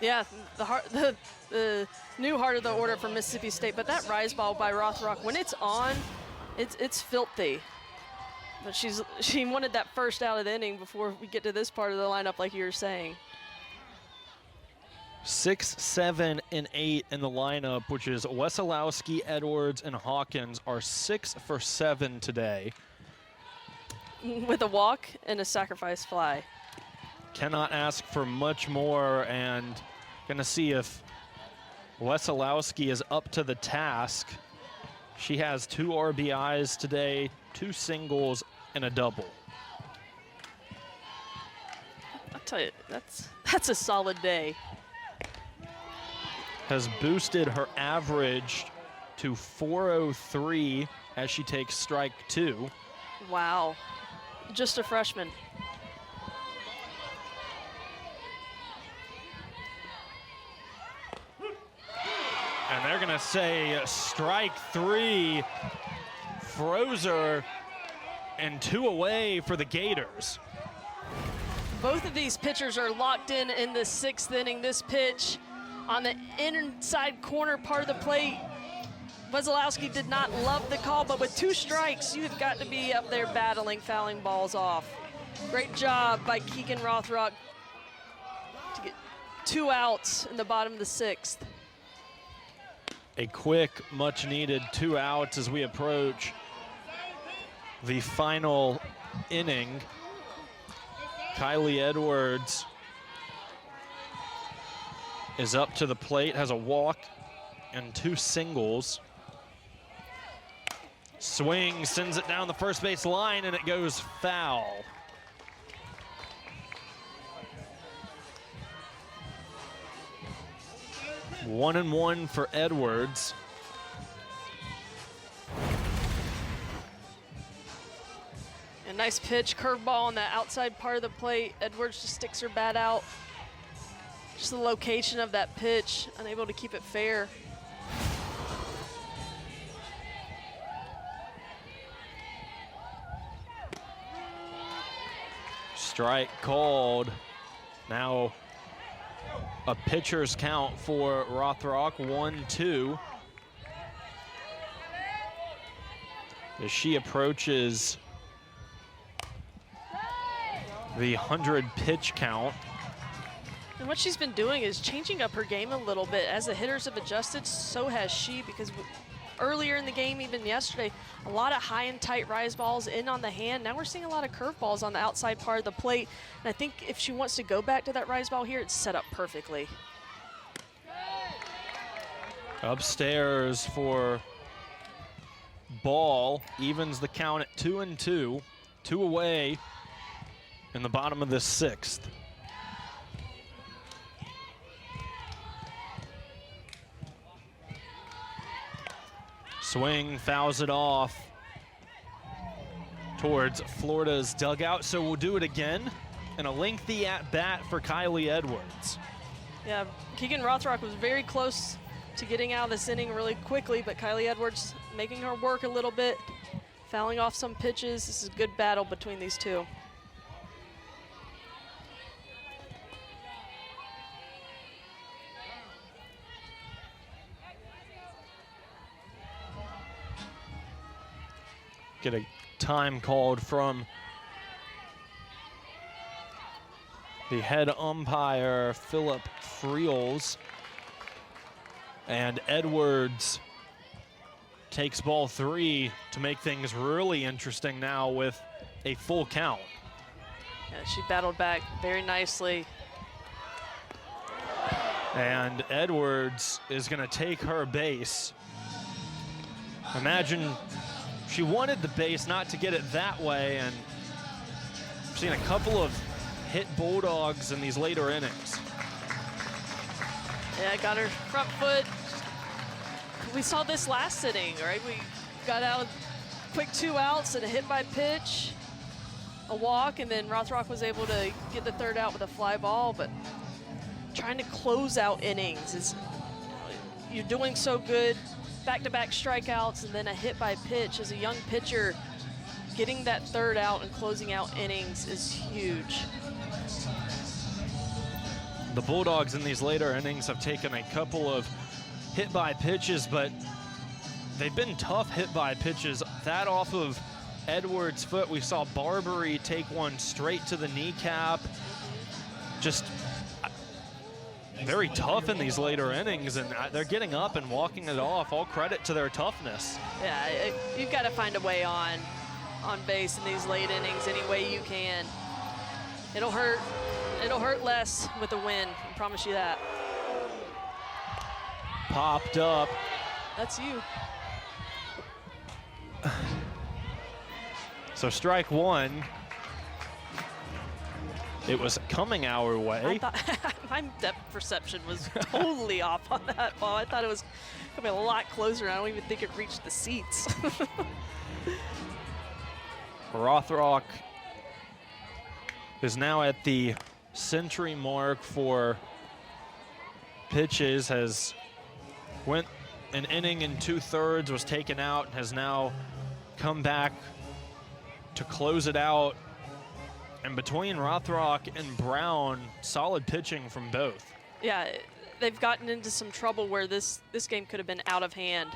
[SPEAKER 1] Yeah, the new heart of the order for Mississippi State, but that rise ball by Rothrock, when it's on, it's filthy. But she wanted that first out of the inning before we get to this part of the lineup, like you were saying.
[SPEAKER 2] 6, 7, and 8 in the lineup, which is Wesolowski, Edwards, and Hawkins, are 6 for 7 today.
[SPEAKER 1] With a walk and a sacrifice fly.
[SPEAKER 2] Cannot ask for much more, and gonna see if Wesolowski is up to the task. She has 2 RBIs today, 2 singles, and a double.
[SPEAKER 1] I'll tell you, that's a solid day.
[SPEAKER 2] Has boosted her average to 403 as she takes strike 2.
[SPEAKER 1] Wow, just a freshman.
[SPEAKER 2] And they're gonna say strike 3, Frozer, and 2 away for the Gators.
[SPEAKER 1] Both of these pitchers are locked in the 6th inning. This pitch on the inside corner part of the plate. Wesolowski did not love the call, but with 2 strikes, you've got to be up there battling, fouling balls off. Great job by Keegan Rothrock to get 2 outs in the bottom of the 6th.
[SPEAKER 2] A quick, much-needed 2 outs as we approach the final inning. Kylie Edwards is up to the plate, has a walk and 2 singles. Swing, sends it down the first base line, and it goes foul. One and one for Edwards.
[SPEAKER 1] A nice pitch, curveball on the outside part of the plate. Edwards just sticks her bat out. Just the location of that pitch, unable to keep it fair.
[SPEAKER 2] Strike called. Now a pitcher's count for Rothrock, 1-2. As she approaches the 100 pitch count.
[SPEAKER 1] And what she's been doing is changing up her game a little bit. As the hitters have adjusted, so has she, because earlier in the game, even yesterday, a lot of high and tight rise balls in on the hand. Now we're seeing a lot of curveballs on the outside part of the plate. And I think if she wants to go back to that rise ball here, it's set up perfectly.
[SPEAKER 2] Upstairs for Ball, evens the count at 2-2. 2 away in the bottom of the 6th. Swing, fouls it off towards Florida's dugout. So we'll do it again. And a lengthy at-bat for Kylie Edwards.
[SPEAKER 1] Yeah, Keegan Rothrock was very close to getting out of this inning really quickly, but Kylie Edwards making her work a little bit, fouling off some pitches. This is a good battle between these two.
[SPEAKER 2] Get a time called from the head umpire, Philip Friels. And Edwards takes ball 3 to make things really interesting now with a full count.
[SPEAKER 1] Yeah, she battled back very nicely.
[SPEAKER 2] And Edwards is going to take her base. Imagine she wanted the base, not to get it that way, and I've seen a couple of hit Bulldogs in these later innings.
[SPEAKER 1] Yeah, got her front foot. We saw this last inning, right? We got out quick 2 outs and a hit by pitch, a walk, and then Rothrock was able to get the 3rd out with a fly ball. But trying to close out innings is, you're doing so good, back-to-back strikeouts and then a hit by pitch. As a young pitcher, getting that 3rd out and closing out innings is huge.
[SPEAKER 2] The Bulldogs in these later innings have taken a couple of hit by pitches, but they've been tough hit by pitches. That off of Edwards' foot. We saw Barbary take one straight to the kneecap. Just very tough in these later innings, and they're getting up and walking it off. All credit to their toughness.
[SPEAKER 1] Yeah, you've got to find a way on base in these late innings any way you can. It'll hurt less with a win, I promise you that.
[SPEAKER 2] Popped up.
[SPEAKER 1] That's you.
[SPEAKER 2] So strike 1. It was coming our way.
[SPEAKER 1] I thought my depth perception was totally off on that ball. I thought it was coming a lot closer. I don't even think it reached the seats.
[SPEAKER 2] Rothrock is now at the century mark for pitches, has went an inning and 2/3, was taken out, and has now come back to close it out. And between Rothrock and Brown, solid pitching from both.
[SPEAKER 1] Yeah, they've gotten into some trouble where this game could have been out of hand.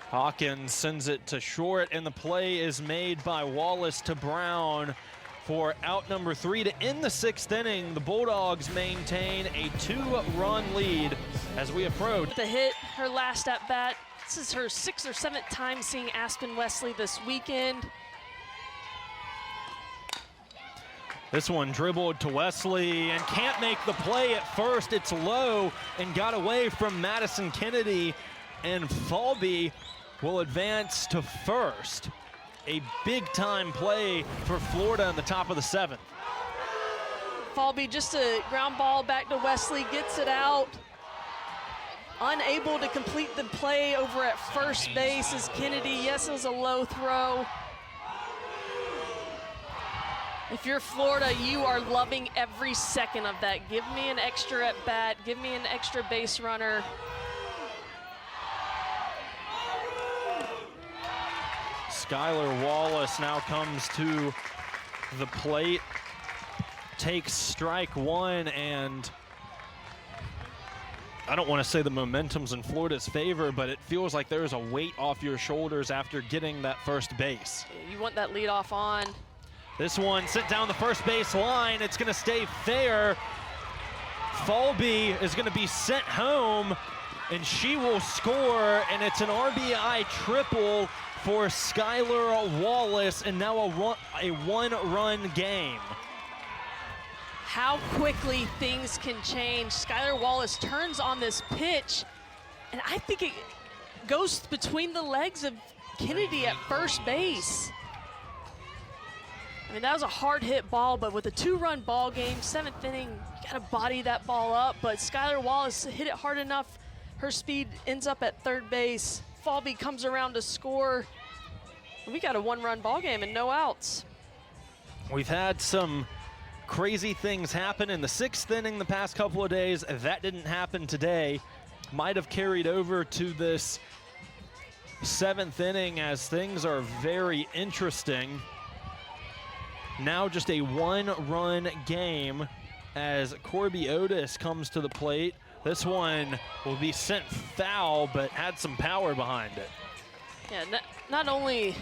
[SPEAKER 2] Hawkins sends it to short, and the play is made by Wallace to Brown for out number 3 to end the 6th inning. The Bulldogs maintain a 2-run lead as we approach.
[SPEAKER 1] The hit, her last at bat. This is her 6th or 7th time seeing Aspen Wesley this weekend.
[SPEAKER 2] This one dribbled to Wesley and can't make the play at first. It's low and got away from Madison Kennedy, and Falby will advance to first. A big-time play for Florida in the top of the 7th.
[SPEAKER 1] Falby, just a ground ball back to Wesley, gets it out. Unable to complete the play over at first base is Kennedy. Yes, it was a low throw. If you're Florida, you are loving every second of that. Give me an extra at bat, give me an extra base runner.
[SPEAKER 2] Skylar Wallace now comes to the plate, takes strike 1, and I don't want to say the momentum's in Florida's favor, but it feels like there's a weight off your shoulders after getting that first base.
[SPEAKER 1] You want that leadoff on.
[SPEAKER 2] This one sent down the first base line. It's going to stay fair. Falby is going to be sent home, and she will score, and it's an RBI triple for Skylar Wallace, and now a one-run game.
[SPEAKER 1] How quickly things can change. Skylar Wallace turns on this pitch, and I think it goes between the legs of Kennedy at first base. I mean, that was a hard hit ball, but with a 2-run ball game, 7th inning, you gotta body that ball up, but Skylar Wallace hit it hard enough. Her speed ends up at third base. Falby comes around to score. We got a 1-run ball game and no outs.
[SPEAKER 2] We've had some crazy things happen in the 6th inning the past couple of days. That didn't happen today. Might have carried over to this 7th inning as things are very interesting. Now just a 1-run game as Corby Otis comes to the plate. This one will be sent foul, but had some power behind it.
[SPEAKER 1] Yeah, not only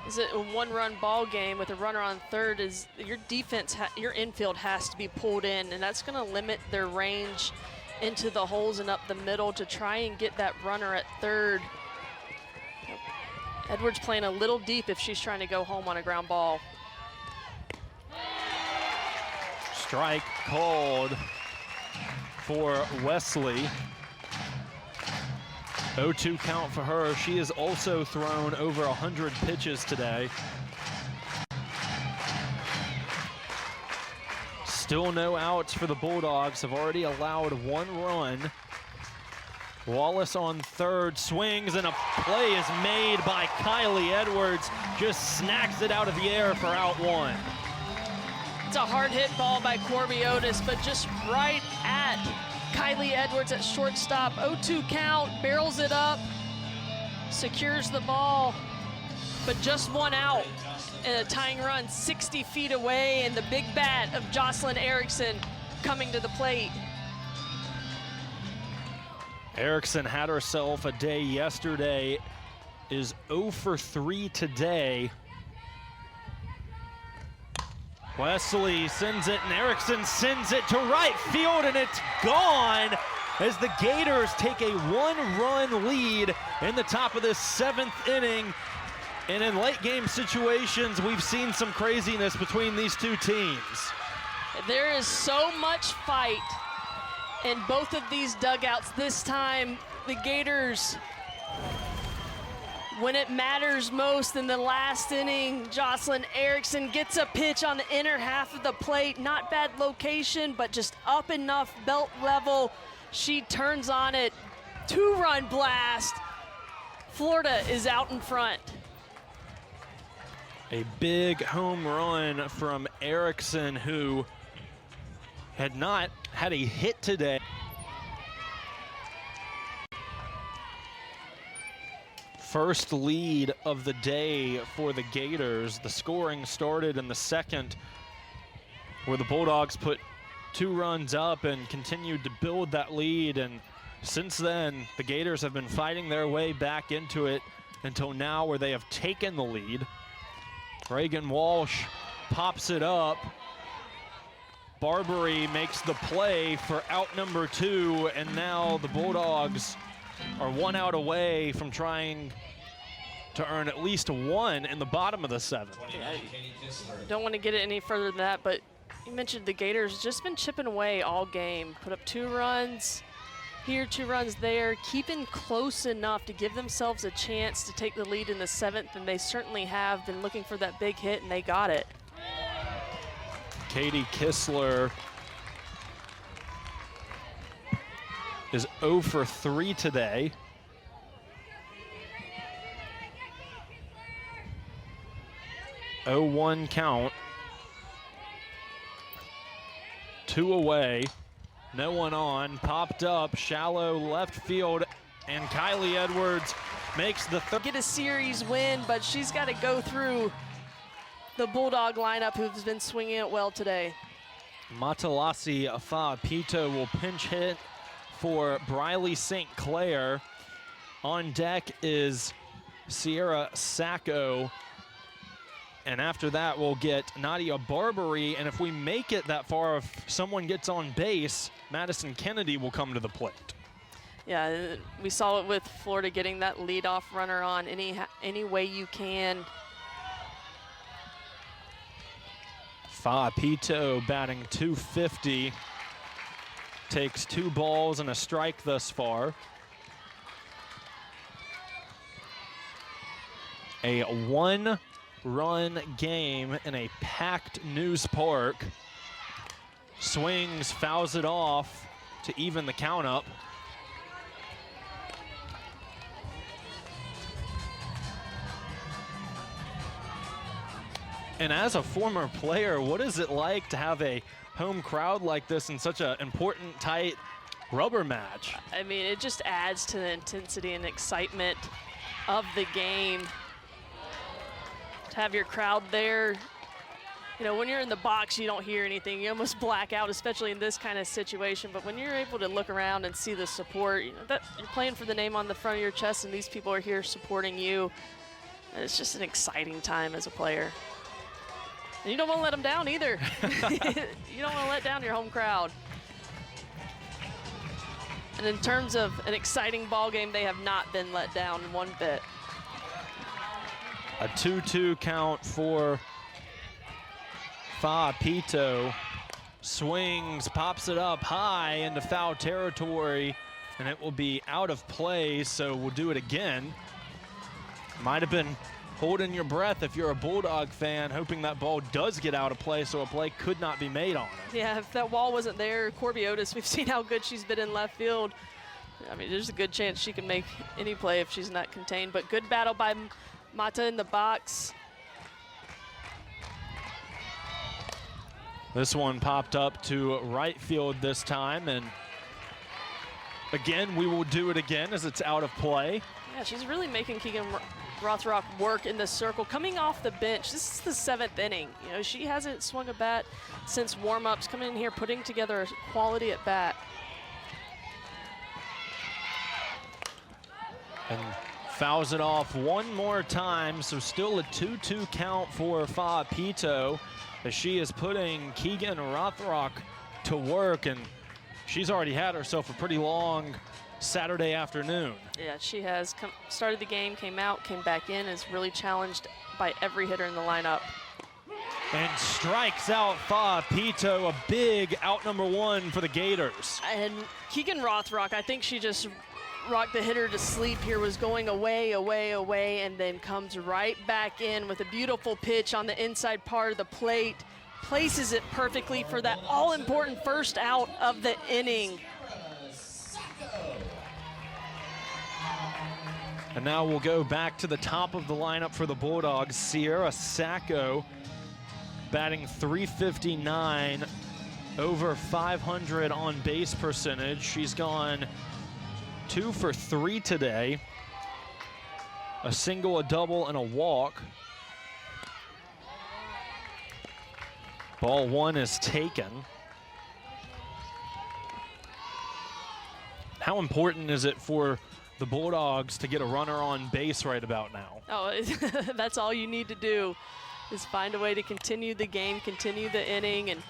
[SPEAKER 1] is it a 1-run ball game with a runner on third, is your defense, your infield has to be pulled in, and that's gonna limit their range into the holes and up the middle to try and get that runner at third. Edwards playing a little deep if she's trying to go home on a ground ball.
[SPEAKER 2] Strike called for Wesley. 0-2 count for her. She has also thrown over 100 pitches today. Still no outs for the Bulldogs. Have already allowed 1 run. Wallace on third, swings, and a play is made by Kylie Edwards. Just snacks it out of the air for out 1.
[SPEAKER 1] It's a hard hit ball by Corby Otis, but just right at Kylie Edwards at shortstop. 0-2 count, barrels it up, secures the ball, but just 1 out. And a tying run 60 feet away, and the big bat of Jocelyn Erickson coming to the plate.
[SPEAKER 2] Erickson had herself a day yesterday, is 0 for 3 today. Wesley sends it, and Erickson sends it to right field, and it's gone as the Gators take a 1-run lead in the top of this 7th inning. And in late game situations, we've seen some craziness between these two teams.
[SPEAKER 1] There is so much fight in both of these dugouts. This time, the Gators, when it matters most in the last inning, Jocelyn Erickson gets a pitch on the inner half of the plate. Not bad location, but just up enough, belt level. She turns on it, 2-run blast. Florida is out in front.
[SPEAKER 2] A big home run from Erickson, who had not had a hit today. First lead of the day for the Gators. The scoring started in the 2nd, where the Bulldogs put 2 runs up and continued to build that lead. And since then, the Gators have been fighting their way back into it until now, where they have taken the lead. Reagan Walsh pops it up. Barbary makes the play for out number 2, and now the Bulldogs are 1 out away from trying to earn at least 1 in the bottom of the 7th.
[SPEAKER 1] Don't want to get it any further than that, but you mentioned the Gators just been chipping away all game. Put up 2 runs, here, 2 runs there, keeping close enough to give themselves a chance to take the lead in the 7th, and they certainly have been looking for that big hit, and they got it.
[SPEAKER 2] Katie Kistler is 0 for 3 today. Oh, 1 count. 2 away. No one on. Popped up. Shallow left field. And Kylie Edwards makes the third.
[SPEAKER 1] Get a series win, but she's got to go through the Bulldog lineup who's been swinging it well today.
[SPEAKER 2] Matalasi Afa-Pito will pinch hit for Briley St. Clair. On deck is Sierra Sacco. And after that, we'll get Nadia Barbary. And if we make it that far, if someone gets on base, Madison Kennedy will come to the plate.
[SPEAKER 1] Yeah, we saw it with Florida getting that leadoff runner on any way you can.
[SPEAKER 2] Fa-Pito batting .250. Takes 2 balls and a strike thus far. A 1-run game in a packed News Park. Swings, fouls it off to even the count up. And as a former player, what is it like to have a home crowd like this in such an important, tight rubber match?
[SPEAKER 1] I mean, it just adds to the intensity and excitement of the game. To have your crowd there, you know, when you're in the box, you don't hear anything. You almost black out, especially in this kind of situation. But when you're able to look around and see the support, you know, that you're playing for the name on the front of your chest, and these people are here supporting you. And it's just an exciting time as a player. And you don't want to let them down either. You don't want to let down your home crowd. And in terms of an exciting ball game, they have not been let down one bit.
[SPEAKER 2] A 2-2 count for Fa-Pito. Swings, pops it up high into foul territory, and it will be out of play, so we'll do it again. Might have been holding your breath if you're a Bulldog fan, hoping that ball does get out of play so a play could not be made on it.
[SPEAKER 1] Yeah, if that wall wasn't there, Corby Otis, we've seen how good she's been in left field. I mean, there's a good chance she can make any play if she's not contained, but good battle by Mata in the box.
[SPEAKER 2] This one popped up to right field this time, and again, we will do it again as it's out of play.
[SPEAKER 1] Yeah, she's really making Keegan Rothrock work in the circle. Coming off the bench, this is the 7th inning. You know, she hasn't swung a bat since warm-ups. Coming in here, putting together a quality at bat.
[SPEAKER 2] And fouls it off one more time, so still a 2-2 count for Fa-Pito as she is putting Keegan Rothrock to work, and she's already had herself a pretty long Saturday afternoon.
[SPEAKER 1] Yeah, she has started the game, came out, came back in, is really challenged by every hitter in the lineup.
[SPEAKER 2] And strikes out Fa-Pito, a big out number 1 for the Gators.
[SPEAKER 1] And Keegan Rothrock, I think she just rocked the hitter to sleep here, was going away, away, away, and then comes right back in with a beautiful pitch on the inside part of the plate. Places it perfectly for that all-important first out of the inning.
[SPEAKER 2] And now we'll go back to the top of the lineup for the Bulldogs. Sierra Sacco batting .359, over 500 on base percentage. She's gone 2 for 3 today. A single, a double, and a walk. Ball 1 is taken. How important is it for the Bulldogs to get a runner on base right about now?
[SPEAKER 1] Oh, that's all you need to do is find a way to continue the game, continue the inning, and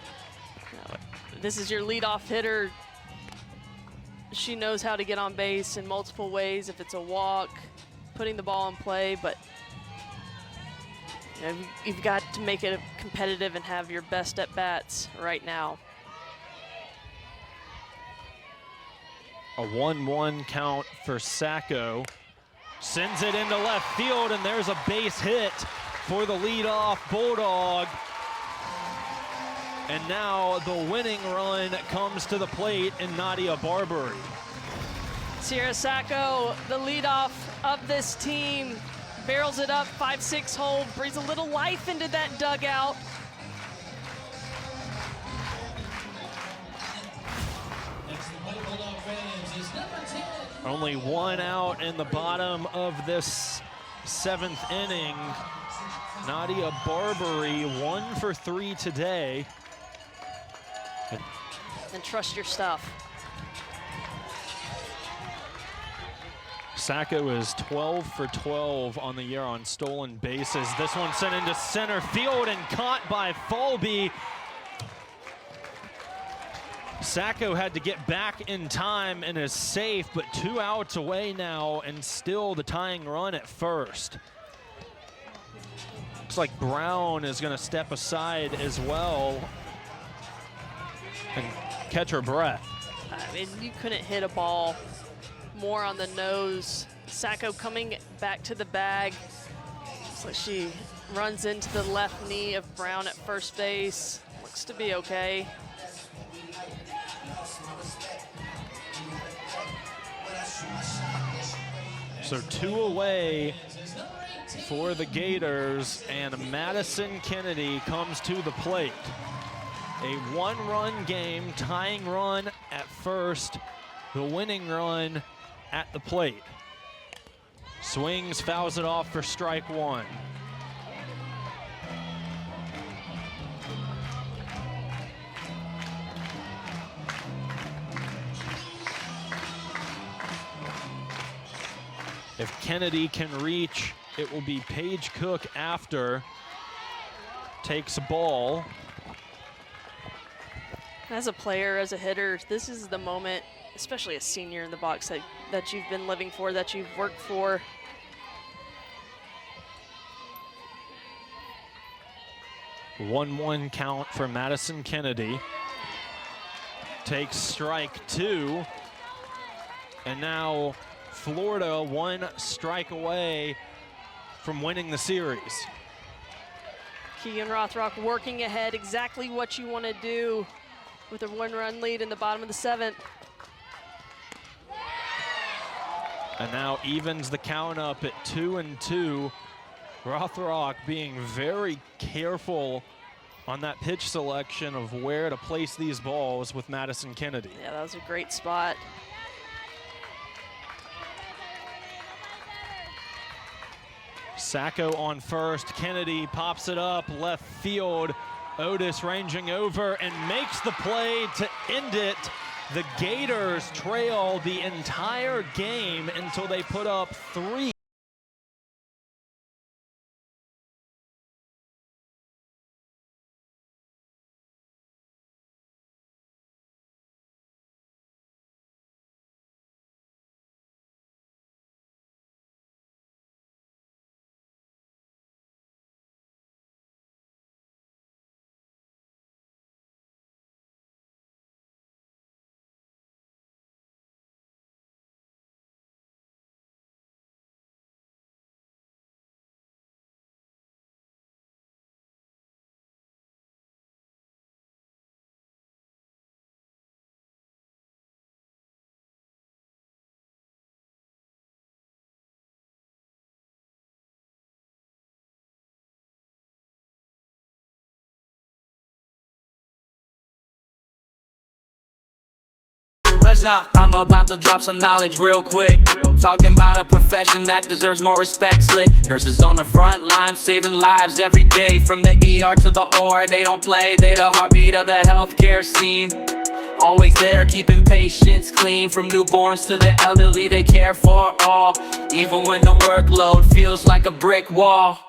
[SPEAKER 1] this is your leadoff hitter. She knows how to get on base in multiple ways, if it's a walk, putting the ball in play, but you know, you've got to make it competitive and have your best at-bats right now.
[SPEAKER 2] A 1-1 count for Sacco. Sends it into left field, and there's a base hit for the leadoff Bulldog. And now the winning run comes to the plate in Nadia Barbary.
[SPEAKER 1] Sierra Sacco, the leadoff of this team, barrels it up, 5-6 hold, breathes a little life into that dugout.
[SPEAKER 4] Next to play Bulldog fans is number 10.
[SPEAKER 2] Only one out in the bottom of this 7th inning. Nadia Barbary 1 for 3 today.
[SPEAKER 1] And trust your stuff.
[SPEAKER 2] Sacco is 12 for 12 on the year on stolen bases. This one sent into center field and caught by Falby. Sacco had to get back in time and is safe, but 2 outs away now and still the tying run at first. Looks like Brown is going to step aside as well and catch her breath.
[SPEAKER 1] I mean, you couldn't hit a ball more on the nose. Sacco coming back to the bag. Looks like she runs into the left knee of Brown at first base. Looks to be okay.
[SPEAKER 2] So 2 away for the Gators, and Madison Kennedy comes to the plate. A 1-run game, tying run at first, the winning run at the plate. Swings, fouls it off for strike 1. If Kennedy can reach, it will be Paige Cook after. Takes a ball.
[SPEAKER 1] As a player, as a hitter, this is the moment, especially a senior in the box, that you've been living for, that you've worked for.
[SPEAKER 2] A 1-1 count for Madison Kennedy. Takes strike 2. And now Florida 1 strike away from winning the series.
[SPEAKER 1] Keegan Rothrock working ahead, exactly what you want to do with a 1-run lead in the bottom of the 7th.
[SPEAKER 2] And now evens the count up at 2-2. Rothrock being very careful on that pitch selection of where to place these balls with Madison Kennedy.
[SPEAKER 1] Yeah, that was a great spot.
[SPEAKER 2] Sacco on first, Kennedy pops it up, left field. Otis ranging over and makes the play to end it. The Gators trail the entire game until they put up 3.
[SPEAKER 5] I'm about to drop some knowledge real quick. Talking about a profession that deserves more respect. Slick nurses on the front line, saving lives every day. From the ER to the OR, they don't play. They the heartbeat of the healthcare scene. Always there, keeping patients clean. From newborns to the elderly, they care for all. Even when the workload feels like a brick wall.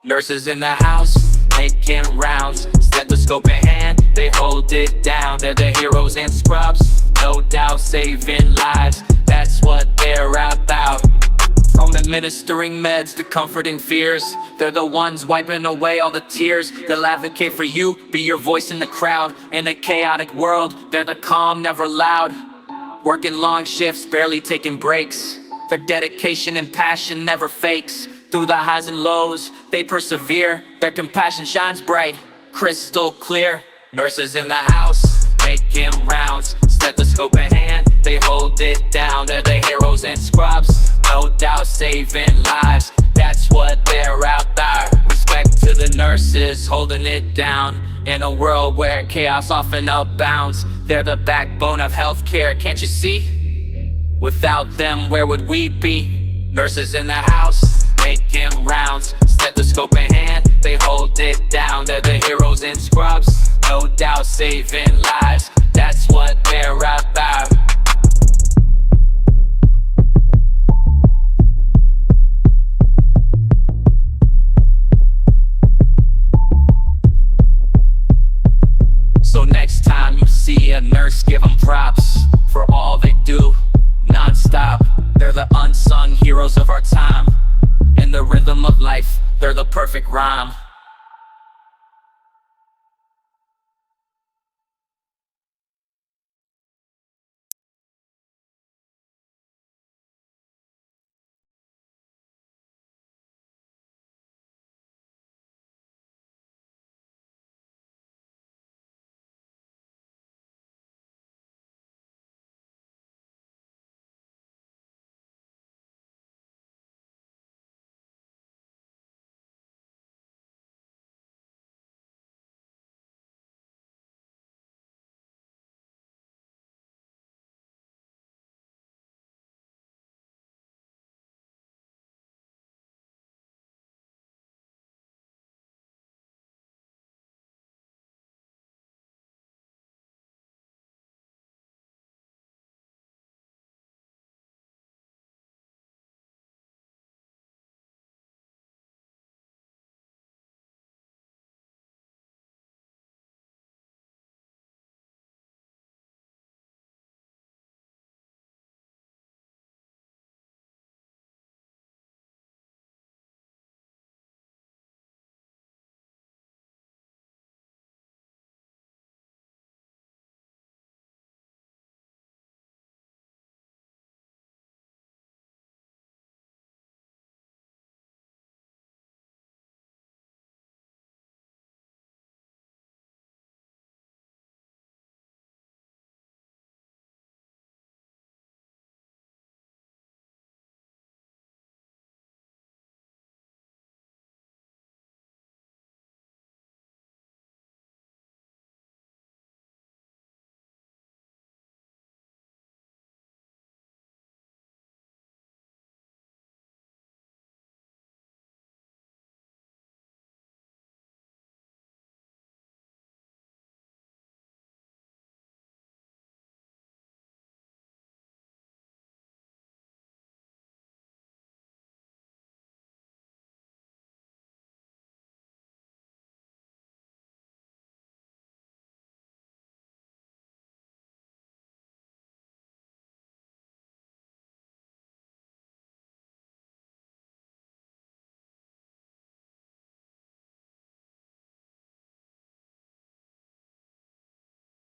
[SPEAKER 5] Nurses in the house, making rounds. Stethoscope in hand, they hold it down. They're the heroes and scrubs, no doubt, saving lives. That's what they're about. From administering meds to comforting fears, they're the ones wiping away all the tears. They'll advocate for you, be your voice in the crowd. In a chaotic world, they're the calm, never loud. working long shifts, barely taking breaks. Their dedication and passion never fakes. Through the highs and lows, they persevere. Their compassion shines bright, crystal clear. Nurses in the house, making rounds, stethoscope in hand, they hold it down. They're the heroes in scrubs, no doubt saving lives. That's what they're out there. Respect to the nurses, holding it down. In a world where chaos often abounds, they're the backbone of healthcare, can't you see? Without them, where would we be? Nurses in the house, making rounds, stethoscope in hand, they hold it down. They're the heroes in scrubs, no doubt saving lives. That's what they're about. So next time you see a nurse, give them props for all they do, non-stop. They're the unsung heroes of our time. In the rhythm of life, they're the perfect rhyme.